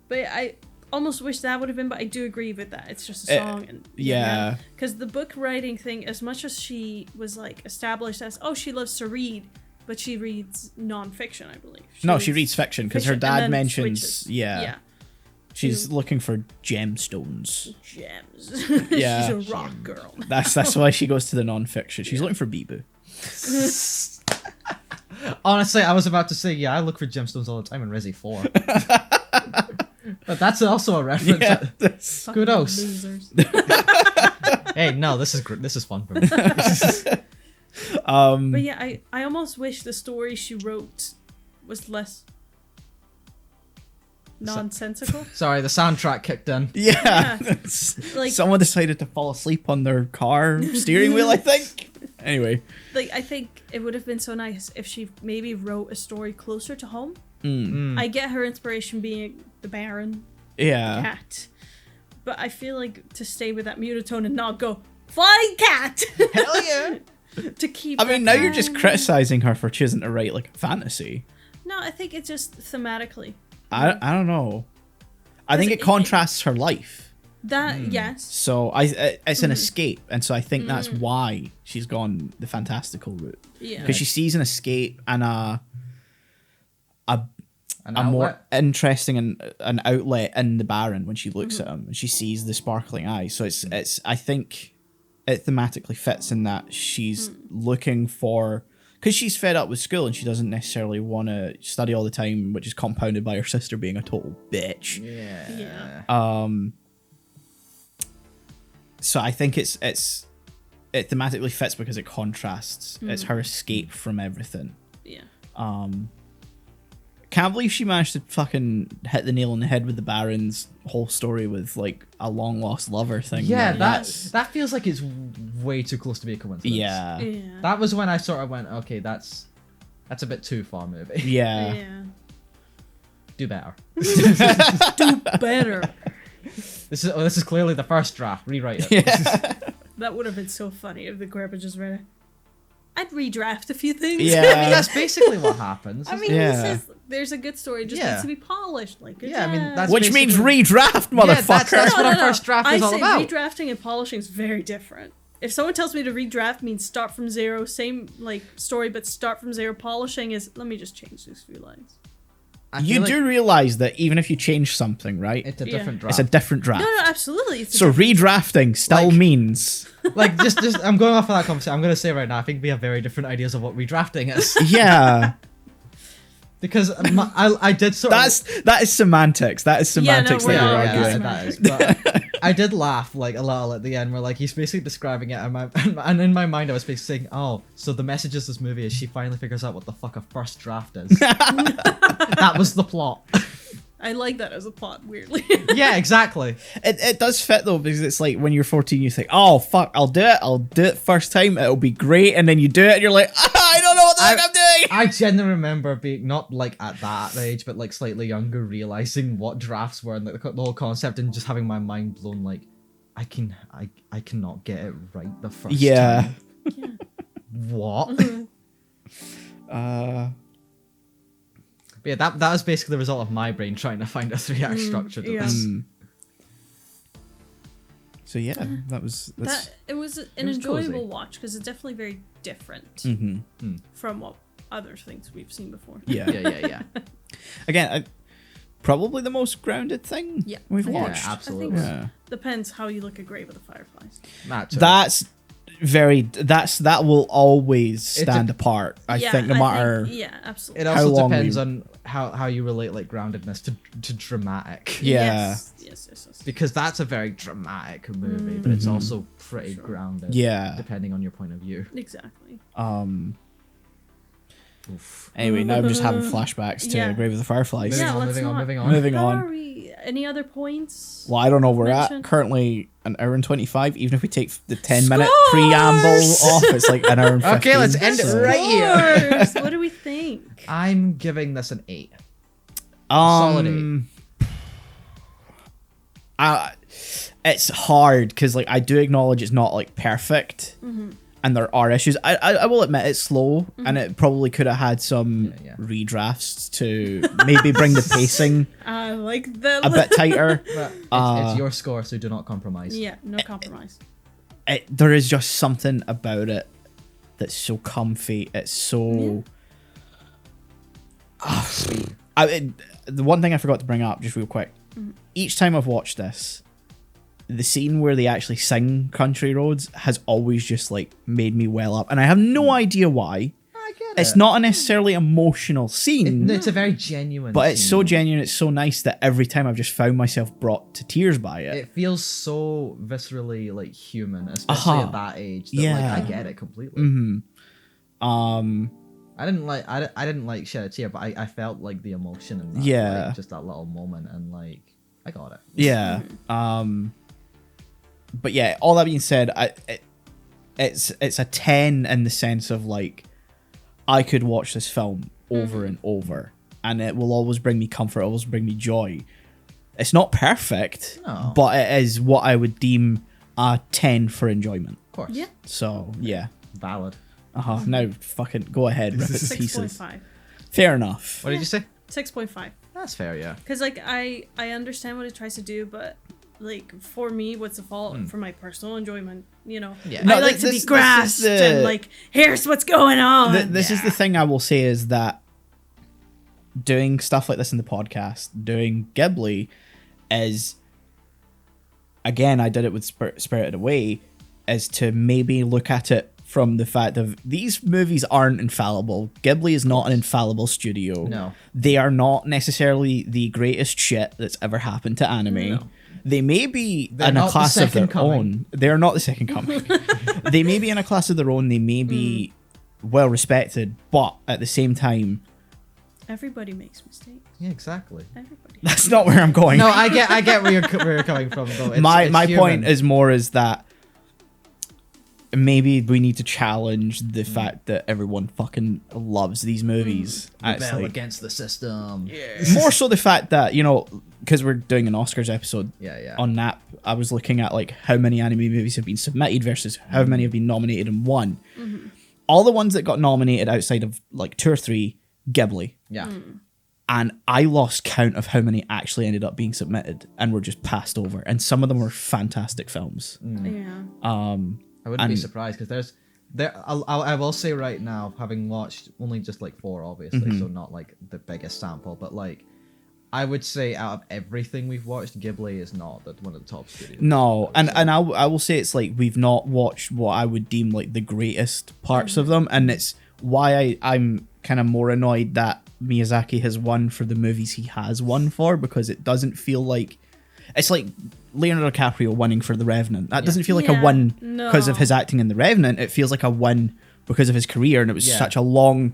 But I almost wish that would have been, but I do agree with that. It's just a song. And yeah. Because the book writing thing, as much as she was like established as, she loves to read, but she reads nonfiction, I believe. She reads fiction because her fiction and dad then mentions, switches. yeah, she's looking for gemstones. Gems. Yeah. She's a rock girl. That's why she goes to the non-fiction. She's looking for Bibu. Honestly, I was about to say, yeah, I look for gemstones all the time in Resi 4. But that's also a reference. Yeah, Fucking Kudos. Losers. Hey, no, this is fun for me. But yeah, I almost wish the story she wrote was less nonsensical. Sorry, the soundtrack kicked in. yeah. Like- Someone decided to fall asleep on their car steering wheel, I think. Anyway. Like, I think it would have been so nice if she maybe wrote a story closer to home. I get her inspiration being the Baron Yeah. cat, but I feel like to stay with that mutotone and not go flying cat. Hell yeah. To keep. I mean, that now you're just calm. criticizing her for choosing to write like fantasy. No, I think it's just thematically. I don't know. I think it contrasts her life. That yes. So it's an escape, and so I think that's why she's gone the fantastical route. Yeah. Because she sees an escape and a An more outlet. interesting and an outlet in the Baron when she looks at him and she sees the sparkling eyes. So it's I think it thematically fits in that she's looking for, because she's fed up with school and she doesn't necessarily want to study all the time, which is compounded by her sister being a total bitch. Yeah. So I think it thematically fits because it contrasts. It's her escape from everything. Yeah. Can't believe she managed to fucking hit the nail on the head with the Baron's whole story with like a long lost lover thing. Yeah, Like, that feels like it's way too close to be a coincidence. yeah, Yeah. That was when I sort of went, okay, that's a bit too far, movie. yeah. Yeah. Do better. Do better. This is clearly the first draft. Rewrite it. Yeah. That would have been so funny if the grandpa just read it. I'd redraft a few things. I mean, Yeah. that's basically what happens. I mean, Yeah. he says there's a good story, it just Yeah. needs to be polished. Like, Yeah, I mean, that's Which means basically- redraft, Yeah, motherfucker. that's what a first draft I is all say about. redrafting and polishing is very different. If someone tells me to redraft means start from zero, same like story, but start from zero, polishing is let me just change these few lines. I feel You like do realize that even if you change something, right? it's a Yeah. different It's draft. a different draft. No, absolutely. It's a So different- redrafting still Like- means Like just I'm going off of that conversation. I'm gonna say right now, I think we have very different ideas of what redrafting is. yeah. Because I did sort of That is semantics. That is Yeah, no, semantics we're that not you're arguing. arguing. that is. But I did laugh like a little at the end, where like he's basically describing it, and in my mind I was basically saying, "Oh, so the message of this movie is she finally figures out what the fuck a first draft is." That was the plot. I like that as a plot, weirdly. Yeah, exactly. It does fit though, because it's like when you're 14, you think, oh fuck, I'll do it first time, it'll be great, and then you do it and you're like, I don't know what the fuck I'm doing. I genuinely remember being not like at that age, but like slightly younger, realizing what drafts were and like the whole concept, and just having my mind blown. Like, I cannot get it right the first time. Yeah. What? But yeah, that was basically the result of my brain trying to find a 3-act structure to this. So yeah, that was it was an was enjoyable cozy. watch because it's definitely very different from what other things we've seen before. yeah. Yeah. Again, probably the most grounded thing we've Yeah, watched. absolutely. Yeah. Depends how you look at Grave of the Fireflies. That will always stand apart. I think no matter. Absolutely. It How also long depends we- on how you relate like groundedness to dramatic. Yeah. Yes. Because that's a very dramatic movie, but it's also pretty grounded. Yeah. Depending on your point of view. Exactly. Anyway, now I'm just having flashbacks to Grave of the Fireflies. Moving on. Moving How on. are we? Any other points? Well, I don't know. We're Mention? at currently an hour and 25. Even if we take the 10-minute preamble off, it's like an hour and 15. Okay, let's end it right here. Scores! What do we think? I'm giving this an 8. Solid 8. It's hard because like I do acknowledge it's not like perfect, and there are issues. I will admit it's slow, and it probably could have had some redrafts to maybe bring the pacing I like that. a bit tighter. But it's your score, so do not compromise. Yeah, no compromise. There is just something about it that's so comfy. It's so. The one thing I forgot to bring up just real quick. Each time I've watched this, the scene where they actually sing Country Roads has always just like made me well up, and I have no idea why. I get It's it. not a necessarily emotional scene, It's a very genuine but it's so scene. genuine, it's so nice that every time I've just found myself brought to tears by it. It feels so viscerally like human, especially at that age. That, Yeah. like, I get it completely. I didn't like shed a tear, but I felt like the emotion in that. Yeah. Like, just that little moment, and like I got it. Yeah. But yeah, all that being said, it's a 10 in the sense of like I could watch this film over and over, and it will always bring me comfort, always bring me joy. It's not perfect, No. but it is what I would deem a 10 for enjoyment. Of course. Yeah. So yeah. Valid. Now fucking go ahead, rip it to pieces. 6.5. Fair enough. What did you say? 6.5. That's fair, yeah. Because like I understand what it tries to do, but like for me, what's the fault for my personal enjoyment? You know, Yeah. I No, like to this be is grasped the- and like, here's what's going on. This is the thing I will say is that doing stuff like this in the podcast, doing Ghibli, is again, I did it with Spirited Away, is to maybe look at it from the fact of these movies aren't infallible. Ghibli is not an infallible studio. No. They are not necessarily the greatest shit that's ever happened to anime. No. They may be They're in a not the class of their second coming. own. They're not the second coming. They may be in a class of their own. They may be well respected, but at the same time, Everybody makes mistakes. Yeah, exactly. Everybody. that's not where I'm going. No, I get where you're coming from though. It's, my it's point human. is more is that maybe we need to challenge the fact that everyone fucking loves these movies. It's rebel like- against the system. more so the fact that, you know, because we're doing an Oscars episode Yeah. on NAP, I was looking at like how many anime movies have been submitted versus how many have been nominated and won. All the ones that got nominated outside of like 2 or 3, Ghibli. Yeah. And I lost count of how many actually ended up being submitted and were just passed over. And some of them were fantastic films. Yeah. I wouldn't be And- surprised because I will say right now, having watched only just like 4, obviously, so not like the biggest sample, but like I would say out of everything we've watched, Ghibli is not one of the top studios. No, and I will say it's like we've not watched what I would deem like the greatest parts of them, and it's why I'm kind of more annoyed that Miyazaki has won for the movies he has won for, because it doesn't feel like it's like Leonardo DiCaprio winning for The Revenant. That doesn't feel like a Yeah, win because of no. his acting in The Revenant. It feels like a win because of his career, and it was Yeah. such a long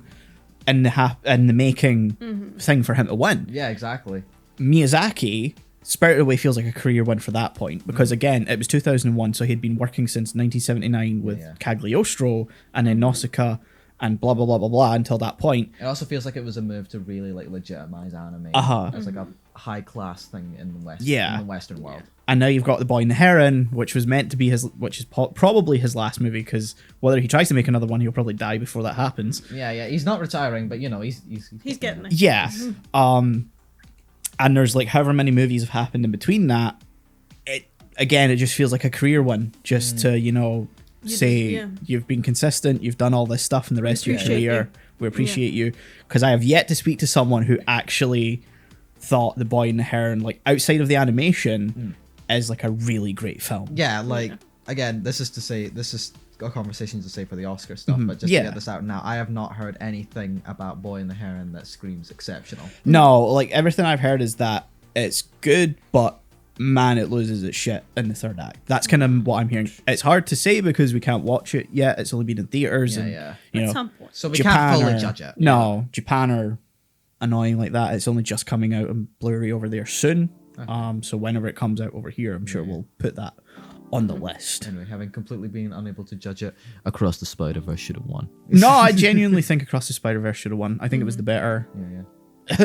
in the making thing for him to win. Yeah, exactly. Miyazaki, Spirited Away feels like a career win for that point because again, it was 2001, so he'd been working since 1979 with Cagliostro and then Nausicaa and blah blah blah blah blah until that point. It also feels like it was a move to really like legitimize anime as like a high class thing in the West, in the Western world. And now you've got The Boy and the Heron, which was meant to be which is probably his last movie, because whether he tries to make another one, he'll probably die before that happens. Yeah, he's not retiring, but you know, he's getting there. Yeah. And there's like however many movies have happened in between that. It just feels like a career one, just to, you know, you've been consistent, you've done all this stuff in the rest of your career. We appreciate you. Because I have yet to speak to someone who actually thought The Boy and the Heron, like outside of the animation, is like a really great film. Yeah, like again, this is a conversation to say for the Oscar stuff, but just to get this out now, I have not heard anything about Boy and the Heron that screams exceptional. No, like everything I've heard is that it's good, but man, it loses its shit in the third act. That's kind of what I'm hearing. It's hard to say because we can't watch it yet. It's only been in theaters, you know, at some point. So we can't fully judge it. No, Japan are annoying like that. It's only just coming out on Blu-ray over there soon. So whenever it comes out over here, I'm sure we'll put that on the list. Anyway, having completely been unable to judge it, Across the Spider-Verse should have won. No, I genuinely think Across the Spider-Verse should have won. I think it was the better.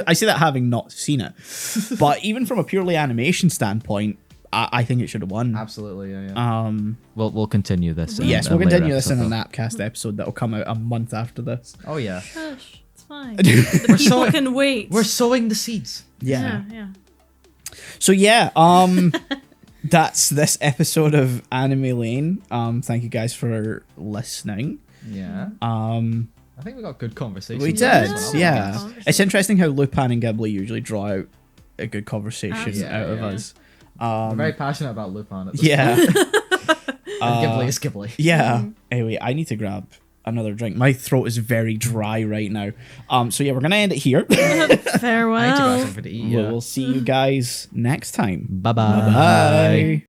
I say that having not seen it, but even from a purely animation standpoint, I think it should have won. Absolutely, We'll continue this. Yes, we'll continue this in a Napcast episode that'll come out a month after this. Oh yeah, Hush, it's fine. The people can wait. We're sowing the seeds. Yeah. Yeah. So that's this episode of Anime Lane. Thank you guys for listening. Yeah. I think we got good conversation. We did, yeah. It's interesting how Lupin and Ghibli usually draw out a good conversation out of us. We're very passionate about Lupin. At this point. And Ghibli is Ghibli. Yeah. Anyway, I need to grab another drink. My throat is very dry right now. So yeah, we're gonna end it here. Farewell. I need to grab something to eat. We'll see you guys next time. Bye-bye. Bye.